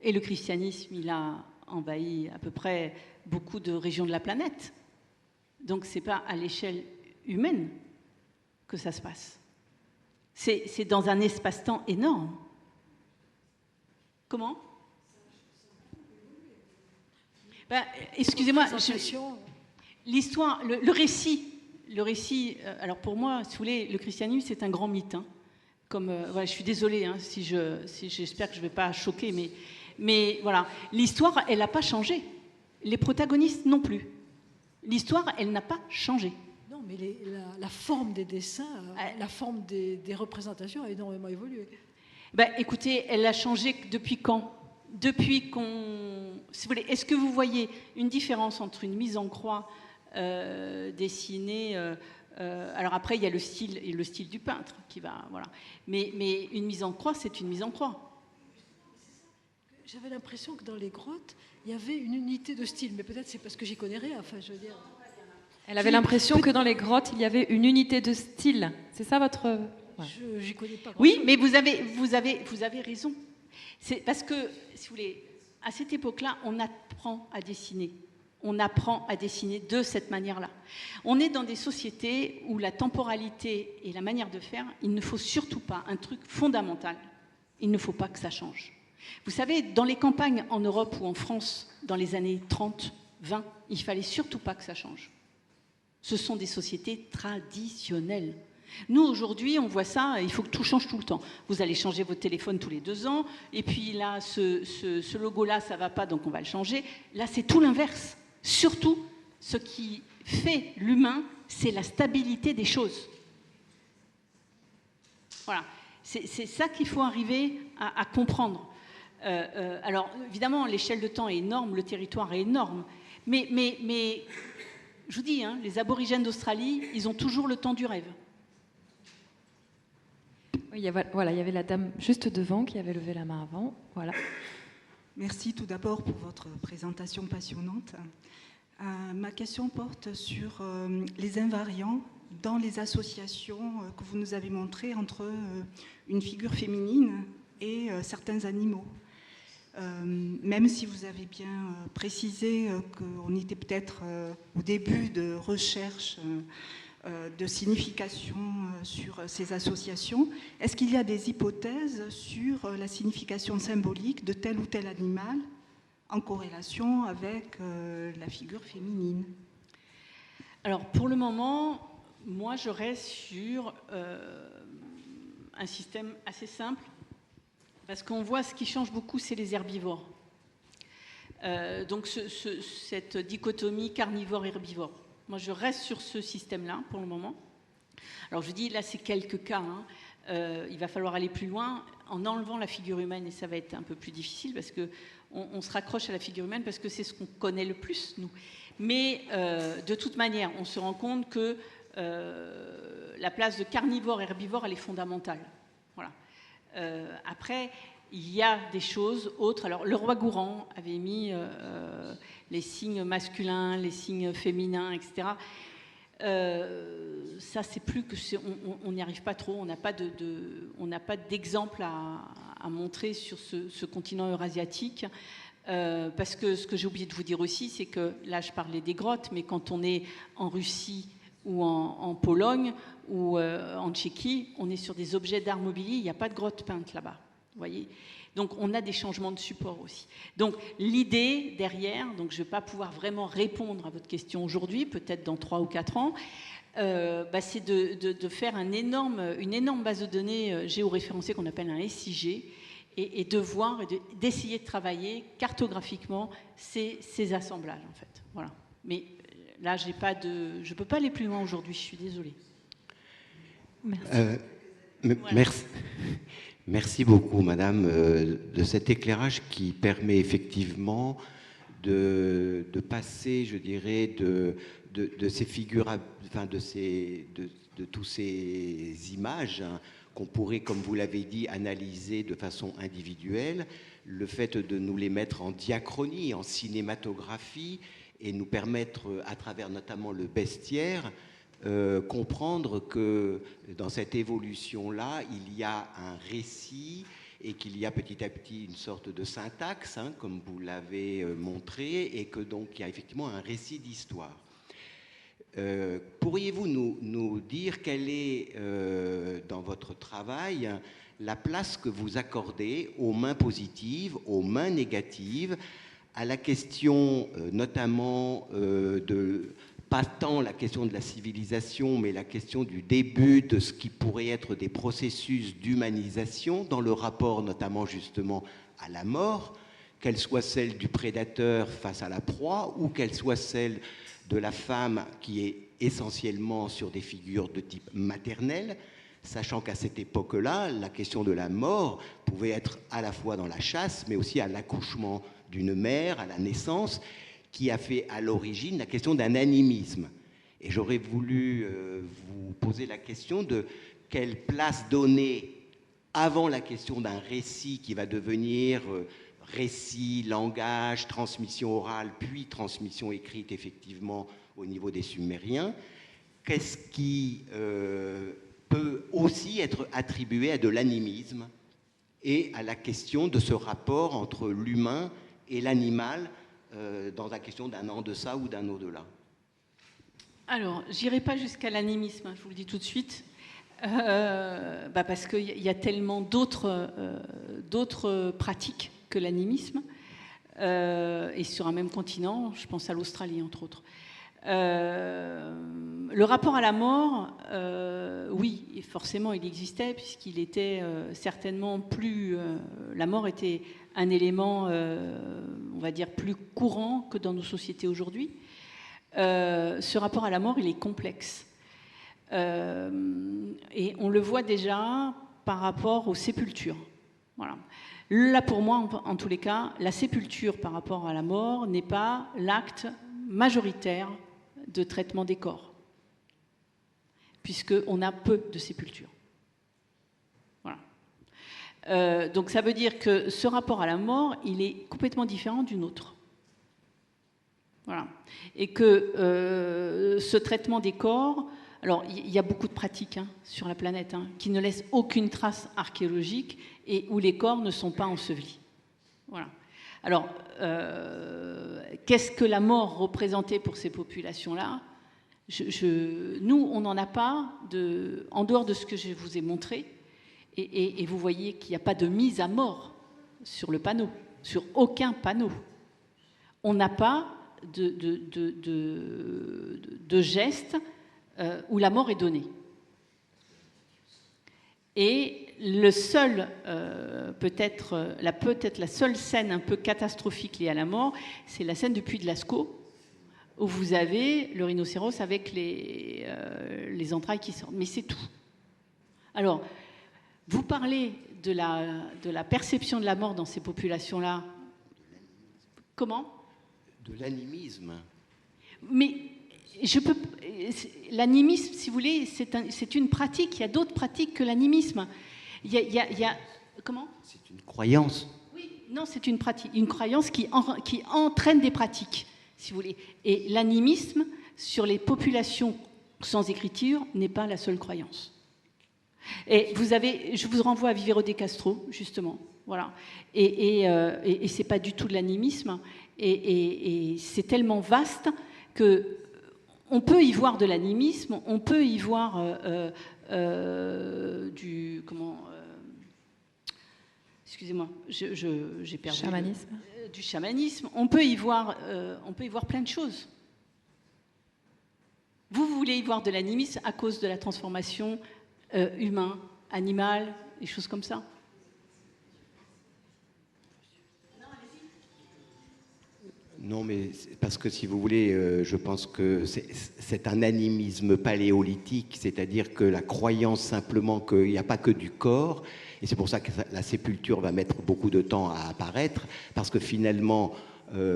Et le christianisme, il a envahi à peu près beaucoup de régions de la planète. Donc, ce n'est pas à l'échelle humaine que ça se passe. C'est dans un espace-temps énorme. Comment? Ben, excusez-moi, l'histoire, le récit, alors pour moi, si vous voulez, le christianisme, c'est un grand mythe. Hein. Comme, voilà, je suis désolée hein, si j'espère que je ne vais pas choquer, mais voilà, l'histoire, elle n'a pas changé. Les protagonistes non plus. L'histoire, elle n'a pas changé. Non, mais la forme des dessins, la forme des représentations a énormément évolué. Ben, écoutez, elle a changé depuis quand? Depuis qu'on... Si vous voulez, est-ce que vous voyez une différence entre une mise en croix dessinée... alors après, il y a le style du peintre qui va... Voilà. Mais une mise en croix, c'est une mise en croix. J'avais l'impression que dans les grottes, il y avait une unité de style. Mais peut-être c'est parce que j'y connais rien. Enfin, je veux dire... Elle avait l'impression que dans les grottes, il y avait une unité de style. C'est ça votre... Ouais. J'y connais pas. Oui, mais vous avez raison. C'est parce que, si vous voulez, à cette époque-là, on apprend à dessiner. On apprend à dessiner de cette manière-là. On est dans des sociétés où la temporalité et la manière de faire, il ne faut surtout pas un truc fondamental. Il ne faut pas que ça change. Vous savez, dans les campagnes en Europe ou en France, dans les années 30, 20, il ne fallait surtout pas que ça change. Ce sont des sociétés traditionnelles. Nous, aujourd'hui, on voit ça, il faut que tout change tout le temps. Vous allez changer votre téléphone tous les 2 ans, et puis là, ce logo-là, ça ne va pas, donc on va le changer. Là, c'est tout l'inverse. Surtout, ce qui fait l'humain, c'est la stabilité des choses. Voilà. C'est ça qu'il faut arriver à comprendre. Alors, évidemment, l'échelle de temps est énorme, le territoire est énorme, mais je vous dis, hein, les aborigènes d'Australie, ils ont toujours le temps du rêve. Oui, il y avait la dame juste devant qui avait levé la main avant. Voilà. Merci tout d'abord pour votre présentation passionnante. Ma question porte sur les invariants dans les associations que vous nous avez montrées entre une figure féminine et certains animaux. Même si vous avez bien précisé qu'on était peut-être au début de recherche de signification sur ces associations, est-ce qu'il y a des hypothèses sur la signification symbolique de tel ou tel animal en corrélation avec la figure féminine? Alors pour le moment, moi je reste sur un système assez simple. Parce qu'on voit ce qui change beaucoup, c'est les herbivores. Donc cette dichotomie carnivore-herbivore. Moi, je reste sur ce système-là pour le moment. Alors, je dis, là, c'est quelques cas. Hein. Il va falloir aller plus loin en enlevant la figure humaine, et ça va être un peu plus difficile parce qu'on se raccroche à la figure humaine parce que c'est ce qu'on connaît le plus, nous. Mais de toute manière, on se rend compte que la place de carnivore-herbivore, elle est fondamentale. Voilà. Après, il y a des choses autres. Alors, le roi Gourand avait mis les signes masculins, les signes féminins, etc. Ça, c'est plus que on n'y arrive pas trop. On n'a pas d'exemple à montrer sur ce continent eurasiatique. Parce que ce que j'ai oublié de vous dire aussi, c'est que là, je parlais des grottes, mais quand on est en Russie ou en Pologne ou en Tchéquie, on est sur des objets d'art mobilier. Il n'y a pas de grotte peinte là-bas. Vous voyez ? Donc, on a des changements de support aussi. Donc, l'idée derrière, donc je ne vais pas pouvoir vraiment répondre à votre question aujourd'hui, peut-être dans 3 ou 4 ans, c'est de faire une énorme base de données géoréférencée qu'on appelle un SIG et de voir, d'essayer de travailler cartographiquement ces assemblages, en fait. Voilà. Mais là, je ne peux pas aller plus loin aujourd'hui, je suis désolée. Merci. Merci beaucoup, Madame, de cet éclairage qui permet effectivement de passer, je dirais, de ces figures, enfin de tous ces images hein, qu'on pourrait, comme vous l'avez dit, analyser de façon individuelle, le fait de nous les mettre en diachronie, en cinématographie, et nous permettre, à travers notamment le bestiaire, comprendre que dans cette évolution-là, il y a un récit et qu'il y a petit à petit une sorte de syntaxe, hein, comme vous l'avez montré, et que donc il y a effectivement un récit d'histoire. pourriez-vous nous dire quelle est, dans votre travail, la place que vous accordez aux mains positives, aux mains négatives, à la question notamment pas tant la question de la civilisation, mais la question du début de ce qui pourrait être des processus d'humanisation dans le rapport notamment justement à la mort, qu'elle soit celle du prédateur face à la proie ou qu'elle soit celle de la femme qui est essentiellement sur des figures de type maternel, sachant qu'à cette époque-là, la question de la mort pouvait être à la fois dans la chasse, mais aussi à l'accouchement d'une mère, à la naissance, qui a fait à l'origine la question d'un animisme. Et j'aurais voulu vous poser la question de quelle place donner avant la question d'un récit qui va devenir récit, langage, transmission orale, puis transmission écrite effectivement au niveau des Sumériens. Qu'est-ce qui peut aussi être attribué à de l'animisme et à la question de ce rapport entre l'humain et l'animal dans la question d'un en deçà ou d'un au-delà? Alors, j'irai pas jusqu'à l'animisme, hein, je vous le dis tout de suite, parce qu'il y a tellement d'autres pratiques que l'animisme, et sur un même continent, je pense à l'Australie entre autres. Le rapport à la mort, oui, forcément il existait, puisqu'il était certainement plus... la mort était un élément, on va dire, plus courant que dans nos sociétés aujourd'hui. Ce rapport à la mort, il est complexe. Et on le voit déjà par rapport aux sépultures. Voilà. Là, pour moi, en tous les cas, la sépulture par rapport à la mort n'est pas l'acte majoritaire de traitement des corps, puisqu'on a peu de sépultures. Voilà. Donc ça veut dire que ce rapport à la mort, il est complètement différent du nôtre. Voilà. Et que ce traitement des corps, alors il y a beaucoup de pratiques sur la planète qui ne laissent aucune trace archéologique et où les corps ne sont pas ensevelis. Voilà. Alors, qu'est-ce que la mort représentait pour ces populations-là? Nous, on n'en a pas, en dehors de ce que je vous ai montré, et vous voyez qu'il n'y a pas de mise à mort sur le panneau, sur aucun panneau. On n'a pas de geste où la mort est donnée. Et le seul, peut-être la seule scène un peu catastrophique liée à la mort, c'est la scène du puits de Lascaux, où vous avez le rhinocéros avec les entrailles qui sortent. Mais c'est tout. Alors, vous parlez de la perception de la mort dans ces populations-là. Comment? De l'animisme. Mais l'animisme, si vous voulez, c'est une pratique. Il y a d'autres pratiques que l'animisme. Il y a comment? C'est une croyance. Oui, non, c'est une pratique, une croyance qui entraîne des pratiques, si vous voulez. Et l'animisme sur les populations sans écriture n'est pas la seule croyance. Et je vous renvoie à Vivero de Castro, justement. Voilà. Et c'est pas du tout de l'animisme. Et c'est tellement vaste que on peut y voir de l'animisme, on peut y voir excusez-moi, j'ai perdu. Chamanisme. Du chamanisme. On peut y voir plein de choses. Vous voulez y voir de l'animisme à cause de la transformation humain, animal, des choses comme ça. Non, mais parce que si vous voulez, je pense que c'est un animisme paléolithique, c'est-à-dire que la croyance simplement qu'il n'y a pas que du corps, et c'est pour ça que la sépulture va mettre beaucoup de temps à apparaître, parce que finalement,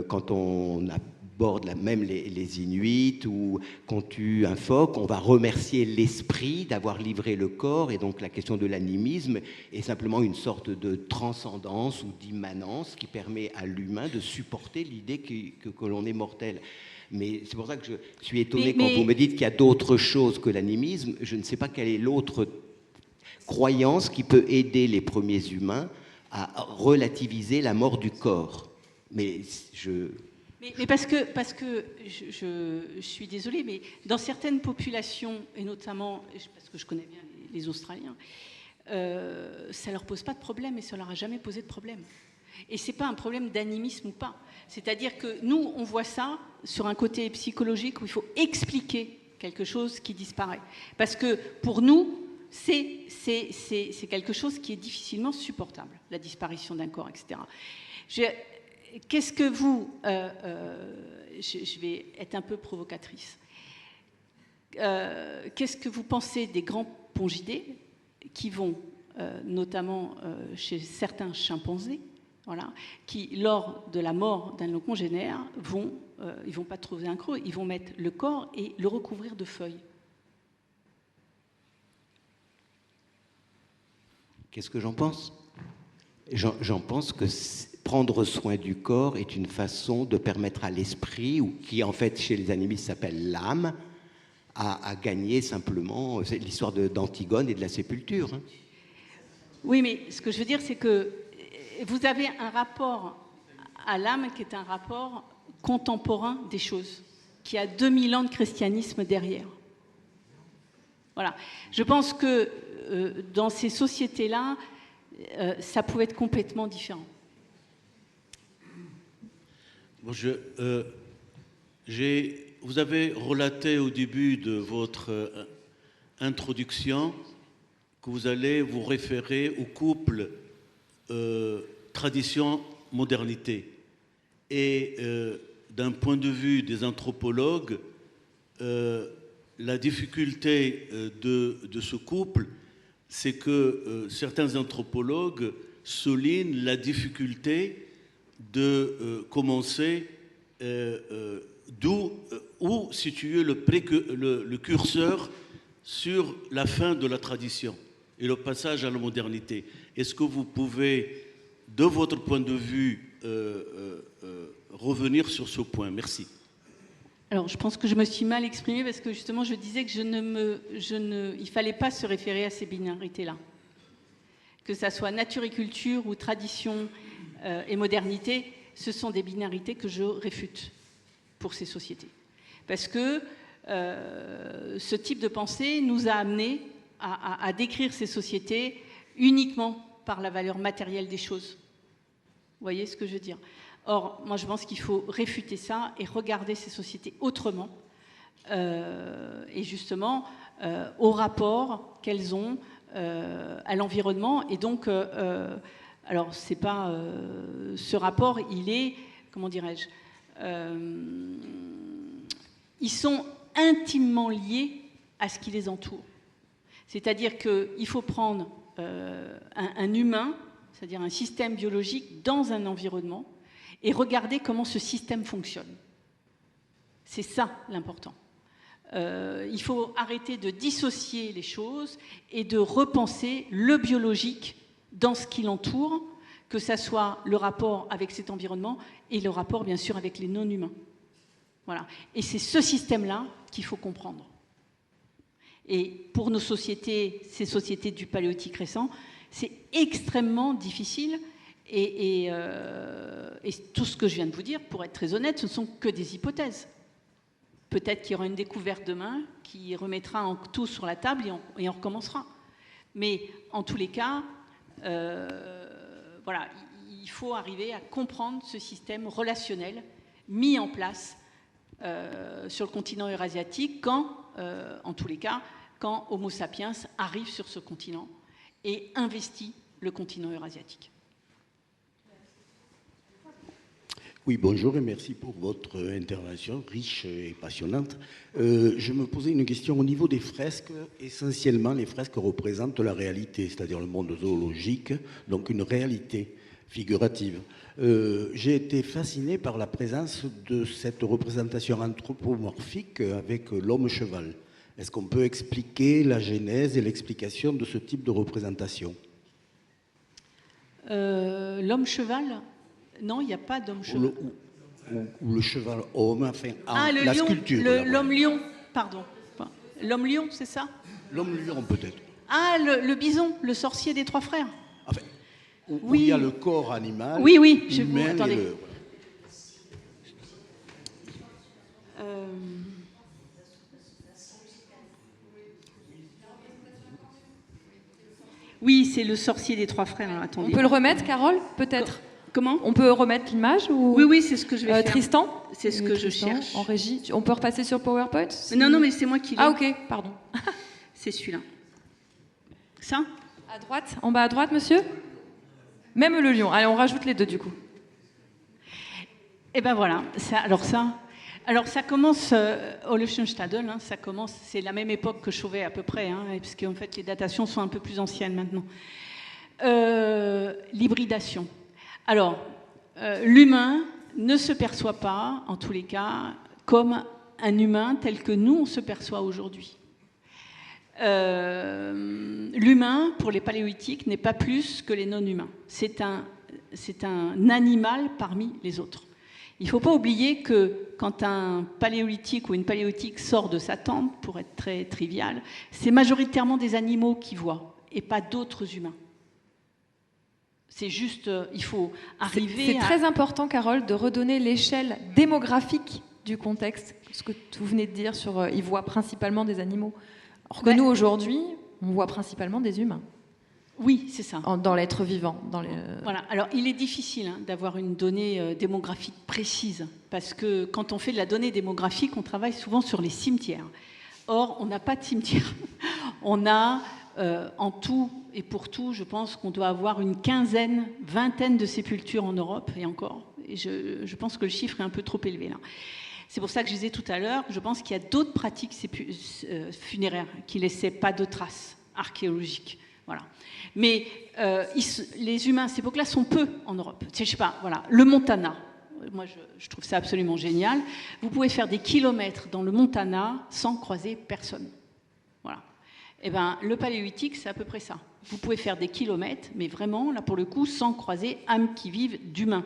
quand on aborde même les Inuits ou qu'on tue un phoque, on va remercier l'esprit d'avoir livré le corps, et donc la question de l'animisme est simplement une sorte de transcendance ou d'immanence qui permet à l'humain de supporter l'idée que l'on est mortel. Mais c'est pour ça que je suis étonné quand vous me dites qu'il y a d'autres choses que l'animisme. Je ne sais pas quelle est l'autre croyance qui peut aider les premiers humains à relativiser la mort du corps. Mais Mais parce que je suis désolée, mais dans certaines populations, et notamment, parce que je connais bien les Australiens, ça ne leur pose pas de problème et ça ne leur a jamais posé de problème. Et ce n'est pas un problème d'animisme ou pas. C'est-à-dire que nous, on voit ça sur un côté psychologique où il faut expliquer quelque chose qui disparaît. Parce que pour nous, c'est quelque chose qui est difficilement supportable, la disparition d'un corps, etc. Qu'est-ce que vous... je vais être un peu provocatrice. Qu'est-ce que vous pensez des grands pongidés qui vont, notamment chez certains chimpanzés, voilà, qui, lors de la mort d'un de nos congénères, ils vont pas trouver un creux, ils vont mettre le corps et le recouvrir de feuilles. Qu'est-ce que j'en pense? J'en pense que prendre soin du corps est une façon de permettre à l'esprit, ou qui en fait chez les animistes s'appelle l'âme, à gagner simplement. C'est l'histoire d'Antigone et de la sépulture. Hein. Oui, mais ce que je veux dire, c'est que vous avez un rapport à l'âme qui est un rapport contemporain des choses, qui a 2000 ans de christianisme derrière. Voilà. Je pense que dans ces sociétés-là, ça pouvait être complètement différent. Bon, vous avez relaté au début de votre introduction que vous allez vous référer au couple tradition-modernité. Et d'un point de vue des anthropologues, la difficulté de ce couple, c'est que certains anthropologues soulignent la difficulté de commencer où situer le curseur sur la fin de la tradition et le passage à la modernité. Est-ce que vous pouvez, de votre point de vue, revenir sur ce point? Merci. Alors, je pense que je me suis mal exprimée parce que justement, je disais que il ne fallait pas se référer à ces binarités-là. Que ça soit nature et culture ou tradition et modernité, ce sont des binarités que je réfute pour ces sociétés. Parce que ce type de pensée nous a amenés à décrire ces sociétés uniquement par la valeur matérielle des choses. Vous voyez ce que je veux dire? Or, moi, je pense qu'il faut réfuter ça et regarder ces sociétés autrement, et justement au rapport qu'elles ont à l'environnement. Et donc, alors, c'est pas ce rapport, il est, comment dirais-je, ils sont intimement liés à ce qui les entoure. C'est-à-dire qu'il faut prendre un humain, c'est-à-dire un système biologique dans un environnement, et regarder comment ce système fonctionne. C'est ça l'important. Il faut arrêter de dissocier les choses et de repenser le biologique dans ce qui l'entoure, que ça soit le rapport avec cet environnement et le rapport, bien sûr, avec les non-humains. Voilà. Et c'est ce système-là qu'il faut comprendre. Et pour nos sociétés, ces sociétés du paléolithique récent, c'est extrêmement difficile. Et tout ce que je viens de vous dire, pour être très honnête, ce ne sont que des hypothèses. Peut-être qu'il y aura une découverte demain qui remettra tout sur la table et on recommencera. Mais en tous les cas, voilà, il faut arriver à comprendre ce système relationnel mis en place sur le continent eurasiatique quand, en tous les cas, quand Homo sapiens arrive sur ce continent et investit le continent eurasiatique. Oui, bonjour et merci pour votre intervention riche et passionnante. Je me posais une question au niveau des fresques. Essentiellement, les fresques représentent la réalité, c'est-à-dire le monde zoologique, donc une réalité figurative. J'ai été fasciné par la présence de cette représentation anthropomorphique avec l'homme-cheval. Est-ce qu'on peut expliquer la genèse et l'explication de ce type de représentation? L'homme-cheval? Non, il n'y a pas d'homme-cheval. Ou le cheval-homme, enfin, le la lion, sculpture. L'homme-lion, pardon. L'homme-lion, c'est ça? L'homme-lion, peut-être. Ah, le bison, le sorcier des trois frères. Enfin, où oui. Il y a le corps animal. Oui, oui, humain attendez. Oui, c'est le sorcier des trois frères. Alors, attendez. On peut le remettre, Carole, peut-être? Comment? On peut remettre l'image ou... Oui, c'est ce que je vais faire. Tristan? C'est ce que je cherche. En régie. On peut repasser sur PowerPoint? Non, mais c'est moi qui l'ai. Ah, ok, pardon. C'est celui-là. Ça? À droite? En bas à droite, monsieur? Même le lion. Allez, on rajoute les deux, du coup. Et ben voilà. Alors ça commence au Liechtenstadel, hein, ça commence, c'est la même époque que Chauvet à peu près, hein, parce qu'en fait les datations sont un peu plus anciennes maintenant. L'hybridation. Alors, l'humain ne se perçoit pas, en tous les cas, comme un humain tel que nous on se perçoit aujourd'hui. L'humain, pour les paléolithiques, n'est pas plus que les non-humains. C'est un animal parmi les autres. Il ne faut pas oublier que quand un paléolithique ou une paléolithique sort de sa tente, pour être très trivial, c'est majoritairement des animaux qui voient et pas d'autres humains. C'est juste, il faut arriver C'est très important, Carole, de redonner l'échelle démographique du contexte. Ce que vous venez de dire sur ils voient principalement des animaux. Alors que nous, aujourd'hui, on voit principalement des humains. Oui, c'est ça. Dans l'être vivant. Voilà. Alors, il est difficile d'avoir une donnée démographique précise, parce que quand on fait de la donnée démographique, on travaille souvent sur les cimetières. Or, on n'a pas de cimetière. On a, en tout et pour tout, je pense qu'on doit avoir une quinzaine, vingtaine de sépultures en Europe, et encore. Et je pense que le chiffre est un peu trop élevé, là. C'est pour ça que je disais tout à l'heure, je pense qu'il y a d'autres pratiques funéraires qui ne laissaient pas de traces archéologiques. Voilà. Mais les humains à cette époque-là sont peu en Europe. Je sais pas, voilà. Le Montana, moi je trouve ça absolument génial. Vous pouvez faire des kilomètres dans le Montana sans croiser personne. Voilà. Eh ben, le paléolithique, c'est à peu près ça. Vous pouvez faire des kilomètres, mais vraiment, là pour le coup, sans croiser âme qui vivent d'humains.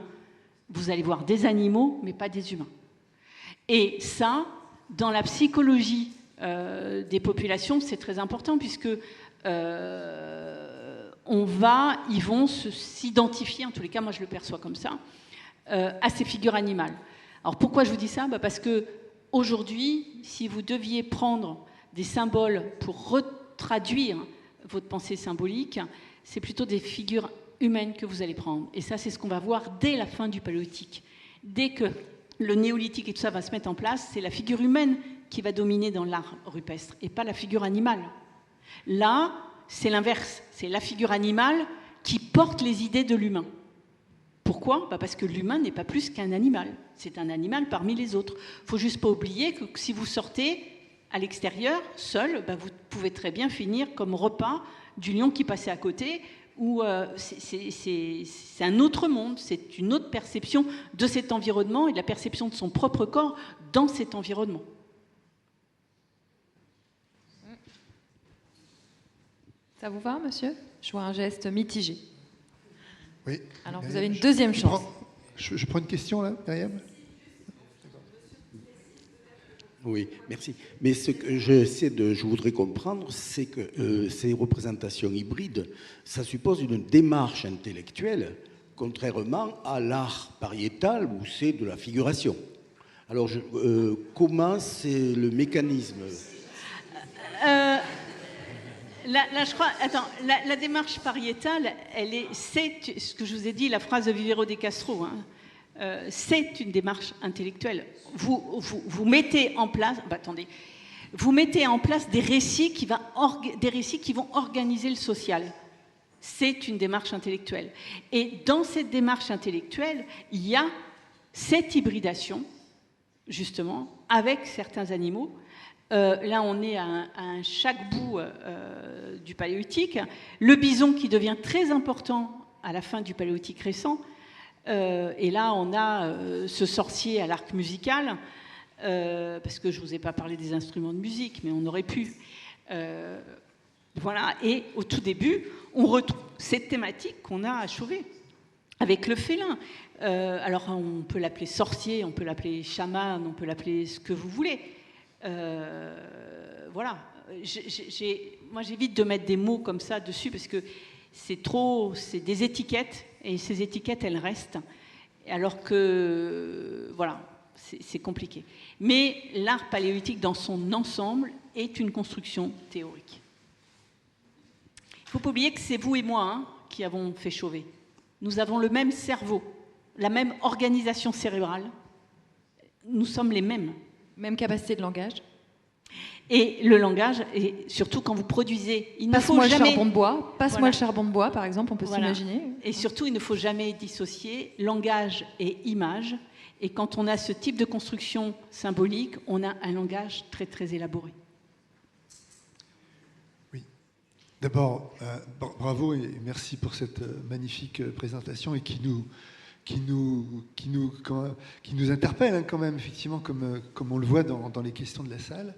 Vous allez voir des animaux, mais pas des humains. Et ça, dans la psychologie des populations, c'est très important, puisque ils vont s'identifier, en tous les cas, moi je le perçois comme ça, à ces figures animales. Alors pourquoi je vous dis ça? Parce que aujourd'hui, si vous deviez prendre des symboles pour retraduire votre pensée symbolique, c'est plutôt des figures humaines que vous allez prendre. Et ça, c'est ce qu'on va voir dès la fin du paléolithique. Dès que le néolithique et tout ça va se mettre en place, c'est la figure humaine qui va dominer dans l'art rupestre, et pas la figure animale. Là, c'est l'inverse. C'est la figure animale qui porte les idées de l'humain. Pourquoi? Parce que l'humain n'est pas plus qu'un animal. C'est un animal parmi les autres. Il ne faut juste pas oublier que si vous sortez à l'extérieur, seul, vous pouvez très bien finir comme repas du lion qui passait à côté, où c'est un autre monde, c'est une autre perception de cet environnement et de la perception de son propre corps dans cet environnement. Ça vous va, monsieur? Je vois un geste mitigé. Oui. Alors, vous avez une deuxième chance. Je prends une question, là, Myriam? Oui, merci. Mais ce que je voudrais comprendre, c'est que ces représentations hybrides, ça suppose une démarche intellectuelle, contrairement à l'art pariétal où c'est de la figuration. Alors, comment c'est le mécanisme? Là, je crois, attends, la démarche pariétale, c'est ce que je vous ai dit, la phrase de Vivero de Castro, hein. C'est une démarche intellectuelle. Vous mettez en place, vous mettez en place des récits qui vont organiser le social. C'est une démarche intellectuelle. Et dans cette démarche intellectuelle, il y a cette hybridation, justement, avec certains animaux. Là, on est à chaque bout du paléolithique. Le bison qui devient très important à la fin du paléolithique récent. Et là, on a ce sorcier à l'arc musical, parce que je ne vous ai pas parlé des instruments de musique, mais on aurait pu. Voilà. Et au tout début, on retrouve cette thématique qu'on a à Chauvet, avec le félin. Alors, on peut l'appeler sorcier, on peut l'appeler chaman, on peut l'appeler ce que vous voulez. Voilà. Moi, j'évite de mettre des mots comme ça dessus, parce que c'est des étiquettes, et ces étiquettes, elles restent. Alors que, voilà, c'est compliqué. Mais l'art paléolithique dans son ensemble est une construction théorique. Il ne faut pas oublier que c'est vous et moi qui avons fait Chauvet. Nous avons le même cerveau, la même organisation cérébrale. Nous sommes les mêmes. Même capacité de langage. Et le langage, et surtout quand vous produisez, il ne faut Passe-moi jamais... le charbon de bois. Passe-moi Voilà. le charbon de bois, par exemple, on peut Voilà. s'imaginer. Et surtout, il ne faut jamais dissocier langage et image. Et quand on a ce type de construction symbolique, on a un langage très, très élaboré. Oui. D'abord, bravo et merci pour cette magnifique présentation et qui nous interpelle quand même, effectivement, comme on le voit dans les questions de la salle.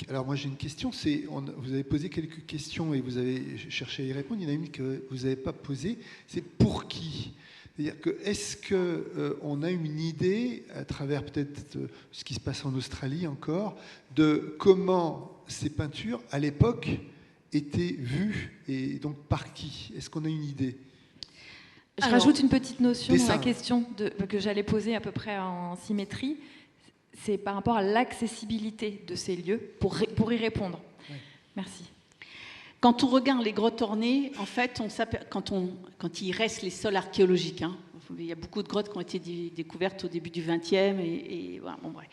Alors moi j'ai une question, vous avez posé quelques questions et vous avez cherché à y répondre. Il y en a une que vous n'avez pas posée, c'est pour qui ? C'est-à-dire que est-ce qu'on a une idée, à travers peut-être ce qui se passe en Australie encore, de comment ces peintures, à l'époque, étaient vues et donc par qui ? Est-ce qu'on a une idée ? Je rajoute une petite notion dans dessin. la question que j'allais poser à peu près en symétrie. C'est par rapport à l'accessibilité de ces lieux pour y répondre. Oui. Merci. Quand on regarde les grottes ornées, en fait, quand il reste les sols archéologiques, il y a beaucoup de grottes qui ont été découvertes au début du XXe, et voilà, bon, bref.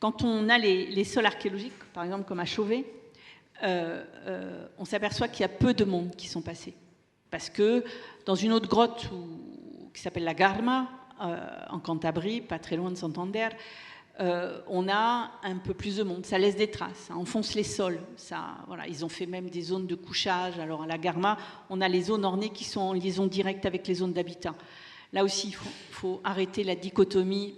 Quand on a les sols archéologiques, par exemple comme à Chauvet, on s'aperçoit qu'il y a peu de monde qui sont passés. Parce que dans une autre grotte qui s'appelle la Garma, en Cantabrie, pas très loin de Santander, on a un peu plus de monde, ça laisse des traces, ça enfonce les sols, voilà, ils ont fait même des zones de couchage. Alors à la Garma, on a les zones ornées qui sont en liaison directe avec les zones d'habitat. Là aussi, il faut arrêter la dichotomie,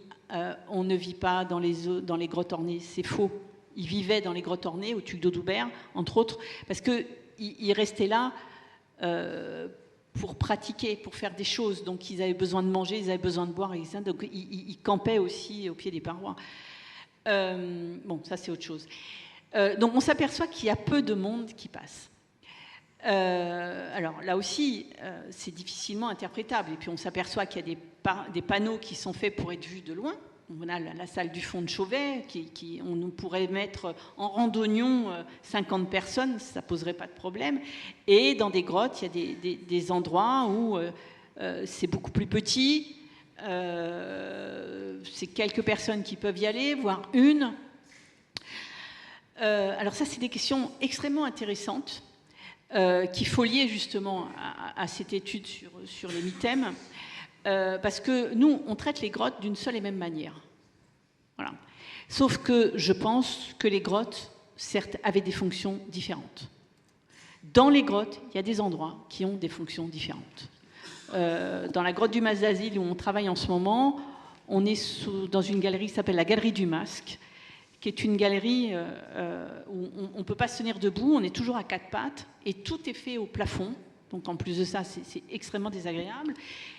on ne vit pas dans les grottes ornées, c'est faux. Ils vivaient dans les grottes ornées, au Tuc d'Audoubert, entre autres, parce qu'ils restaient là pour pratiquer, pour faire des choses. Donc ils avaient besoin de manger, ils avaient besoin de boire, donc ils campaient aussi au pied des parois. Bon, ça c'est autre chose. Donc on s'aperçoit qu'il y a peu de monde qui passe. Alors là aussi, c'est difficilement interprétable. Et puis on s'aperçoit qu'il y a des panneaux qui sont faits pour être vus de loin. On a la salle du fond de Chauvet, on pourrait mettre en randonnion 50 personnes, ça ne poserait pas de problème. Et dans des grottes, il y a des endroits où c'est beaucoup plus petit, c'est quelques personnes qui peuvent y aller, voire une. Alors ça, c'est des questions extrêmement intéressantes qu'il faut lier justement à cette étude sur les mythèmes. Parce que nous, on traite les grottes d'une seule et même manière. Voilà. Sauf que je pense que les grottes, certes, avaient des fonctions différentes. Dans les grottes, il y a des endroits qui ont des fonctions différentes. Dans la grotte du Mas d'Asile, où on travaille en ce moment, on est dans une galerie qui s'appelle la Galerie du Masque, qui est une galerie où on ne peut pas se tenir debout, on est toujours à quatre pattes, et tout est fait au plafond. Donc en plus de ça, c'est extrêmement désagréable.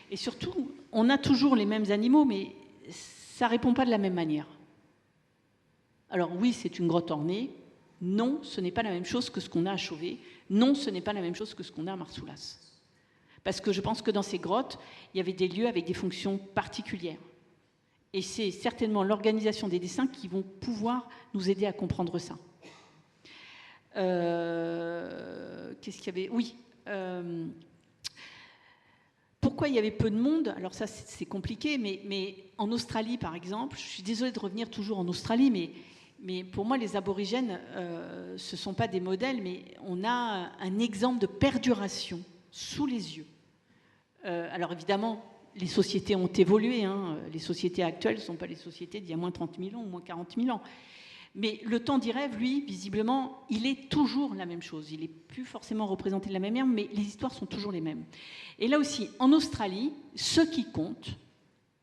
Et surtout, on a toujours les mêmes animaux, mais ça ne répond pas de la même manière. Alors oui, c'est une grotte ornée. Non, ce n'est pas la même chose que ce qu'on a à Chauvet. Non, ce n'est pas la même chose que ce qu'on a à Marsoulas. Parce que je pense que dans ces grottes, il y avait des lieux avec des fonctions particulières. Et c'est certainement l'organisation des dessins qui vont pouvoir nous aider à comprendre ça. Qu'est-ce qu'il y avait ? Oui. Pourquoi il y avait peu de monde ? Alors ça, c'est compliqué, mais en Australie, par exemple, je suis désolée de revenir toujours en Australie, mais pour moi, les aborigènes, ce ne sont pas des modèles, mais on a un exemple de perduration sous les yeux. Alors évidemment, les sociétés ont évolué. Les sociétés actuelles ne sont pas les sociétés d'il y a moins 30 000 ans ou moins 40 000 ans. Mais le temps d'Y rêve, lui, visiblement, il est toujours la même chose. Il n'est plus forcément représenté de la même manière, mais les histoires sont toujours les mêmes. Et là aussi, en Australie, ce qui compte,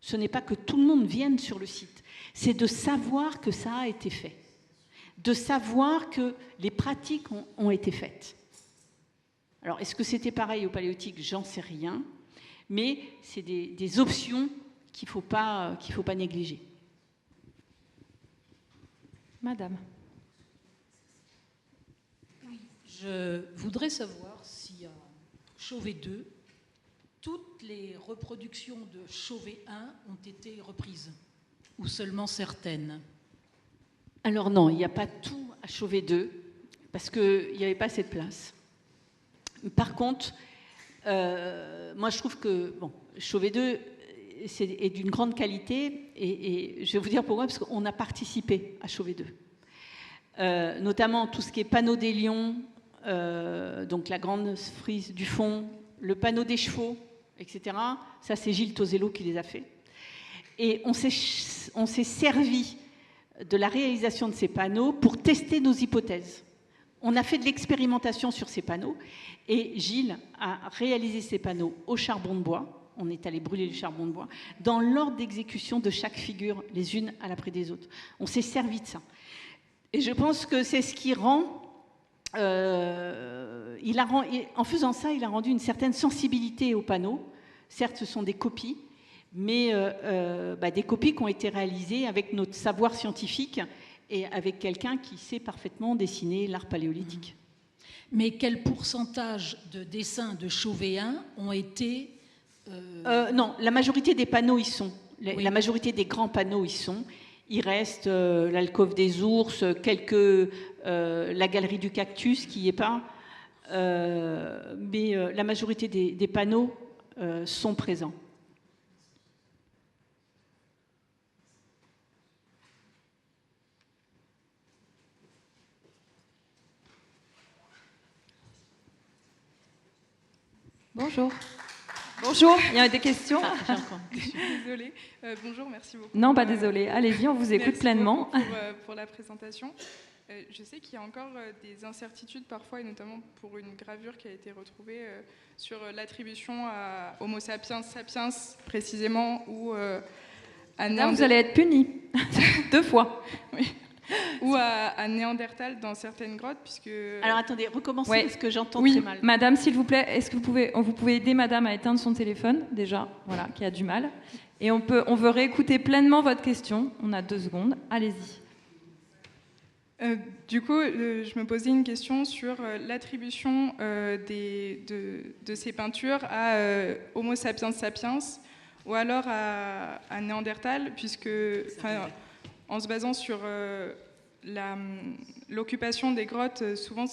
ce n'est pas que tout le monde vienne sur le site, c'est de savoir que ça a été fait, de savoir que les pratiques ont été faites. Alors, est-ce que c'était pareil au Paléolithique ? J'en sais rien, mais c'est des options qu'il ne faut pas négliger. Madame. Oui, je voudrais savoir si à Chauvet 2, toutes les reproductions de Chauvet 1 ont été reprises, ou seulement certaines? Alors non, il n'y a pas tout à Chauvet 2, parce qu'il n'y avait pas assez de place. Par contre, moi je trouve que Chauvet 2 est d'une grande qualité, et je vais vous dire pourquoi, parce qu'on a participé à Chauvet 2. Notamment tout ce qui est panneau des lions, donc la grande frise du fond, le panneau des chevaux, etc. Ça, c'est Gilles Tosello qui les a fait. Et on s'est servi de la réalisation de ces panneaux pour tester nos hypothèses. On a fait de l'expérimentation sur ces panneaux, et Gilles a réalisé ces panneaux au charbon de bois. On est allé brûler le charbon de bois dans l'ordre d'exécution de chaque figure, les unes à l'après des autres. On s'est servi de ça. Et je pense que c'est ce qui rend... en faisant ça, il a rendu une certaine sensibilité aux panneaux. Certes, ce sont des copies, mais des copies qui ont été réalisées avec notre savoir scientifique et avec quelqu'un qui sait parfaitement dessiner l'art paléolithique. Mais quel pourcentage de dessins de Chauvet 1 ont été... Non, la majorité des panneaux y sont. Oui. La majorité des grands panneaux y sont. Il reste l'alcôve des ours, la galerie du cactus qui n'y est pas. Mais la majorité des panneaux sont présents. Bonjour. Bonjour, il y a des questions? Désolée. Bonjour, merci beaucoup. Non, pas désolée. Allez-y, on vous écoute Merci pleinement. Pour la présentation. Je sais qu'il y a encore des incertitudes parfois, et notamment pour une gravure qui a été retrouvée sur l'attribution à Homo sapiens sapiens précisément, ou à Là, vous allez être puni 2 fois. Oui. Ou à Néandertal dans certaines grottes, puisque... Alors attendez, recommencez, Ouais. parce que j'entends Oui, très mal. madame, s'il vous plaît, est-ce que vous pouvez aider madame à éteindre son téléphone, déjà, voilà, qui a du mal. Et on veut réécouter pleinement votre question. On a 2 secondes. Allez-y. Du coup, je me posais une question sur l'attribution de ces peintures à Homo sapiens sapiens, ou alors à Néandertal, puisque... En se basant sur l'occupation des grottes, souvent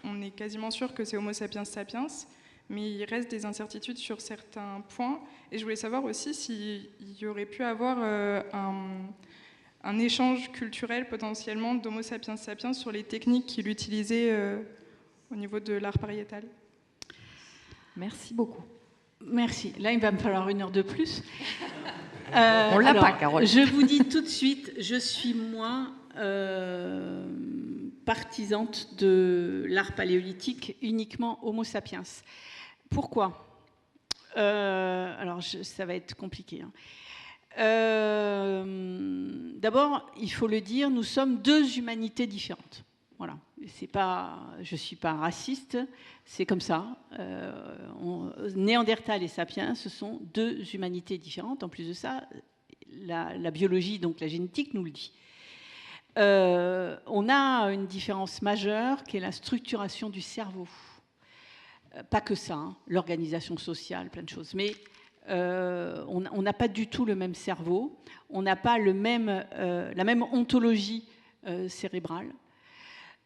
on est quasiment sûr que c'est Homo sapiens sapiens, mais il reste des incertitudes sur certains points. Et je voulais savoir aussi s'il y aurait pu avoir un échange culturel potentiellement d'Homo sapiens sapiens sur les techniques qu'il utilisait au niveau de l'art pariétal. Merci beaucoup. Merci. Là, il va me falloir 1 heure de plus. On l'a pas, Carole. Je vous dis tout de suite, je suis moins partisante de l'art paléolithique uniquement Homo sapiens. Pourquoi ? Alors, ça va être compliqué. D'abord, il faut le dire, nous sommes 2 humanités différentes. Voilà. Je ne suis pas raciste, c'est comme ça. Néandertal et Sapiens, ce sont 2 humanités différentes. En plus de ça, la biologie, donc la génétique, nous le dit. On a une différence majeure qui est la structuration du cerveau. Pas que ça, hein, l'organisation sociale, plein de choses. Mais on n'a pas du tout le même cerveau, on n'a pas la même ontologie cérébrale.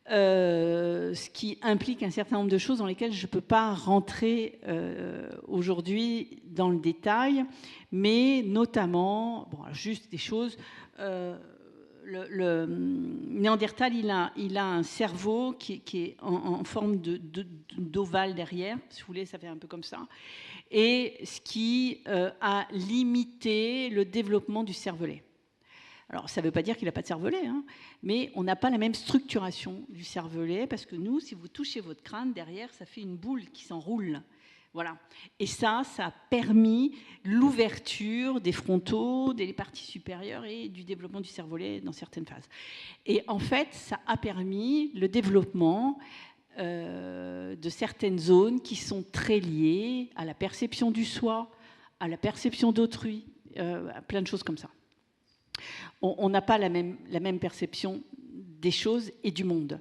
Ce qui implique un certain nombre de choses dans lesquelles je ne peux pas rentrer aujourd'hui dans le détail, mais notamment, juste des choses, le Néandertal, il a un cerveau qui est en forme d'ovale derrière, si vous voulez, ça fait un peu comme ça, et ce qui a limité le développement du cervelet. Alors, ça ne veut pas dire qu'il n'a pas de cervelet, hein, mais on n'a pas la même structuration du cervelet, parce que nous, si vous touchez votre crâne, derrière, ça fait une boule qui s'enroule. Voilà. Et ça a permis l'ouverture des frontaux, des parties supérieures et du développement du cervelet dans certaines phases. Et en fait, ça a permis le développement de certaines zones qui sont très liées à la perception du soi, à la perception d'autrui, à plein de choses comme ça. On n'a pas la même perception des choses et du monde.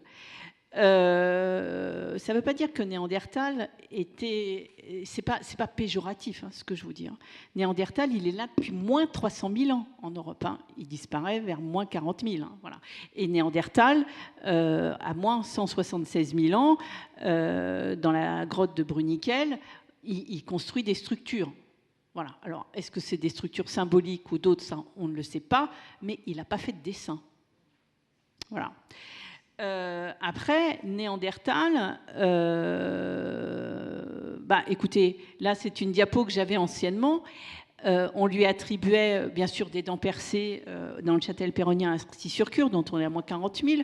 ça ne veut pas dire que Néandertal était... C'est pas péjoratif, hein, ce que je vous dis. Hein. Néandertal, il est là depuis moins 300 000 ans en Europe. Hein. Il disparaît vers moins 40 000. Hein, voilà. Et Néandertal, à moins 176 000 ans, dans la grotte de Bruniquel, il construit des structures. Voilà. Alors, est-ce que c'est des structures symboliques ou d'autres? Ça, on ne le sait pas, mais il n'a pas fait de dessin. Voilà. Après, Néandertal, écoutez, là c'est une diapo que j'avais anciennement. On lui attribuait bien sûr des dents percées dans le châtel péronnien à Circure, dont on est à moins 40 000.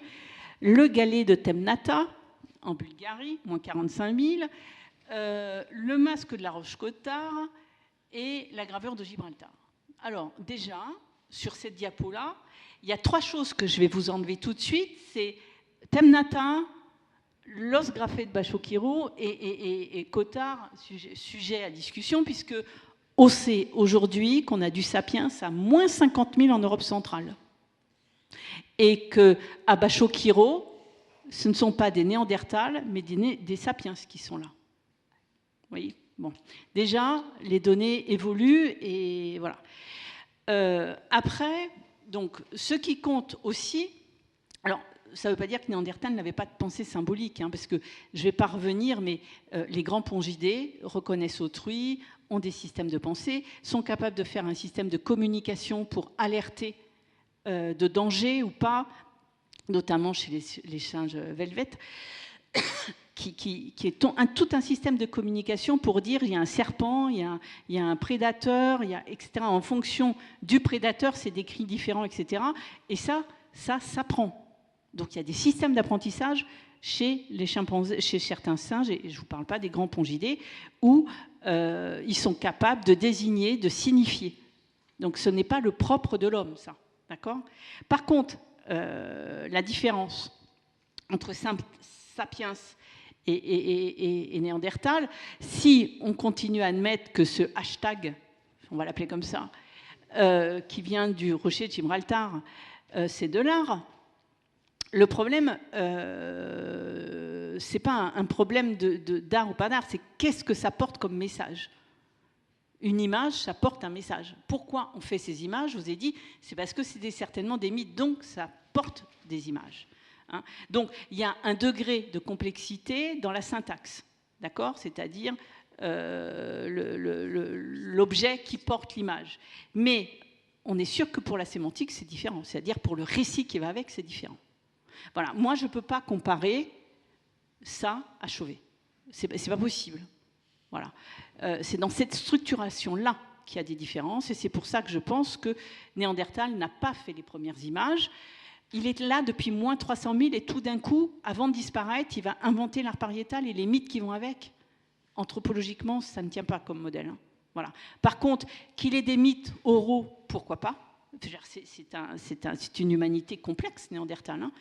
Le galet de Temnata, en Bulgarie, moins 45 000. Le masque de la Roche-Cotard et la gravure de Gibraltar. Alors déjà, sur cette diapo-là, il y a 3 choses que je vais vous enlever tout de suite. C'est Temnata, l'os graffé de Bachot-Quirot et Cotard, sujet à discussion, puisque on sait aujourd'hui qu'on a du sapiens à moins 50 000 en Europe centrale. Et qu'à Bachot-Quirot, ce ne sont pas des Néandertals, mais des sapiens qui sont là. Vous voyez ? Bon. Déjà, les données évoluent et voilà. Après, donc, ce qui compte aussi... Alors, ça ne veut pas dire que Néandertal n'avait pas de pensée symbolique, hein, parce que je ne vais pas revenir, mais les grands pongidés reconnaissent autrui, ont des systèmes de pensée, sont capables de faire un système de communication pour alerter de danger ou pas, notamment chez les singes velvet, qui est tout un système de communication pour dire il y a un serpent, il y a un prédateur, etc. En fonction du prédateur, c'est des cris différents, etc. Et ça s'apprend. Donc il y a des systèmes d'apprentissage chez les chimpanzés, chez certains singes, et je ne vous parle pas des grands pongidés, où ils sont capables de désigner, de signifier. Donc ce n'est pas le propre de l'homme, ça. D'accord ? Par contre, la différence entre sapiens et Néandertal, si on continue à admettre que ce hashtag, on va l'appeler comme ça, qui vient du rocher de Gibraltar, c'est de l'art. Le problème, ce n'est pas un problème d'art ou pas d'art, c'est qu'est-ce que ça porte comme message. Une image, ça porte un message. Pourquoi on fait ces images? Je vous ai dit, c'est parce que c'est certainement des mythes, donc ça porte des images. Hein. Donc il y a un degré de complexité dans la syntaxe, d'accord? C'est-à-dire l'objet qui porte l'image. Mais on est sûr que pour la sémantique, c'est différent. C'est-à-dire pour le récit qui va avec, c'est différent. Voilà. Moi, je ne peux pas comparer ça à Chauvet. C'est pas possible. Voilà. C'est dans cette structuration-là qu'il y a des différences. Et c'est pour ça que je pense que Néandertal n'a pas fait les premières images. Il est là depuis moins 300 000 et tout d'un coup, avant de disparaître, il va inventer l'art pariétal et les mythes qui vont avec. Anthropologiquement, ça ne tient pas comme modèle. Hein. Voilà. Par contre, qu'il ait des mythes oraux, pourquoi pas? C'est une humanité complexe, Néandertal. Hein.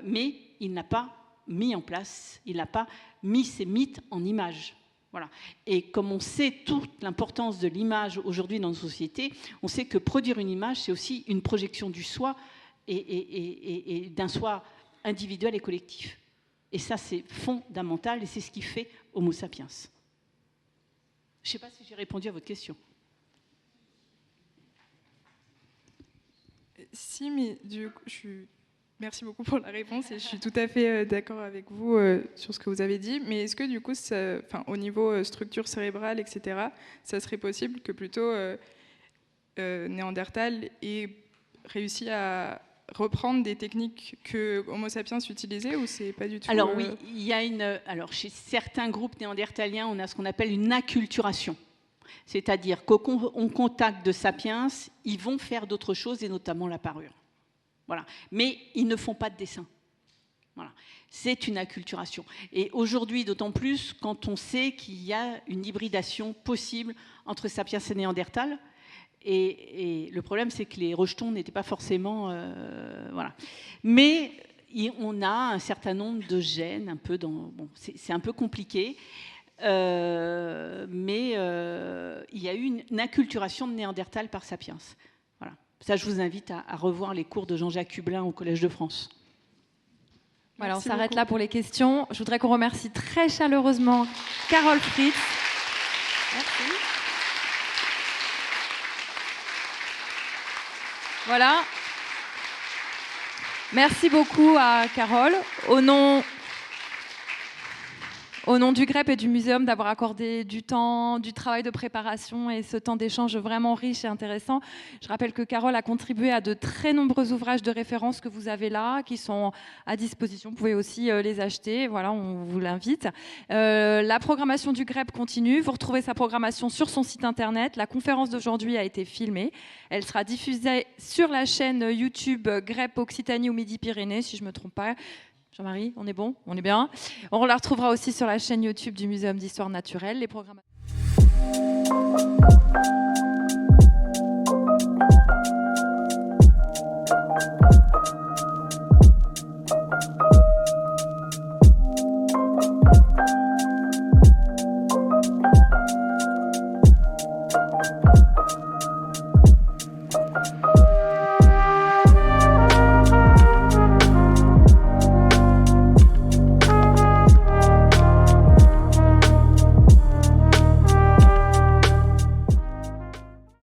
Mais il n'a pas mis en place, il n'a pas mis ces mythes en images. Voilà. Et comme on sait toute l'importance de l'image aujourd'hui dans nos sociétés, on sait que produire une image, c'est aussi une projection du soi et d'un soi individuel et collectif. Et ça, c'est fondamental et c'est ce qui fait Homo sapiens. Je ne sais pas si j'ai répondu à votre question. Si, mais du coup, merci beaucoup pour la réponse et je suis tout à fait d'accord avec vous sur ce que vous avez dit. Mais est-ce que du coup, au niveau structure cérébrale, etc., ça serait possible que plutôt Néandertal ait réussi à reprendre des techniques que Homo sapiens utilisait ou c'est pas du tout... Alors oui, il y a alors chez certains groupes néandertaliens, on a ce qu'on appelle une acculturation. C'est-à-dire qu'au contact de sapiens, ils vont faire d'autres choses et notamment la parure. Voilà. Mais ils ne font pas de dessin. Voilà. C'est une acculturation. Et aujourd'hui, d'autant plus quand on sait qu'il y a une hybridation possible entre sapiens et Néandertal. Et le problème, c'est que les rejetons n'étaient pas forcément... voilà. Mais on a un certain nombre de gènes, un peu dans... Bon, c'est un peu compliqué. Mais il y a eu une acculturation de Néandertal par sapiens. Voilà. Ça, je vous invite à revoir les cours de Jean-Jacques Hublin au Collège de France. Voilà, Merci on s'arrête beaucoup. là pour les questions. Je voudrais qu'on remercie très chaleureusement Carole Fritz. Merci. Voilà. Merci beaucoup à Carole. Au nom du GREP et du Muséum, d'avoir accordé du temps, du travail de préparation et ce temps d'échange vraiment riche et intéressant. Je rappelle que Carole a contribué à de très nombreux ouvrages de référence que vous avez là, qui sont à disposition. Vous pouvez aussi les acheter. Voilà, on vous l'invite. La programmation du GREP continue. Vous retrouvez sa programmation sur son site internet. La conférence d'aujourd'hui a été filmée. Elle sera diffusée sur la chaîne YouTube GREP Occitanie ou Midi-Pyrénées, si je ne me trompe pas. Jean-Marie, on est bon? On est bien? On la retrouvera aussi sur la chaîne YouTube du Muséum d'Histoire Naturelle. Les programmes...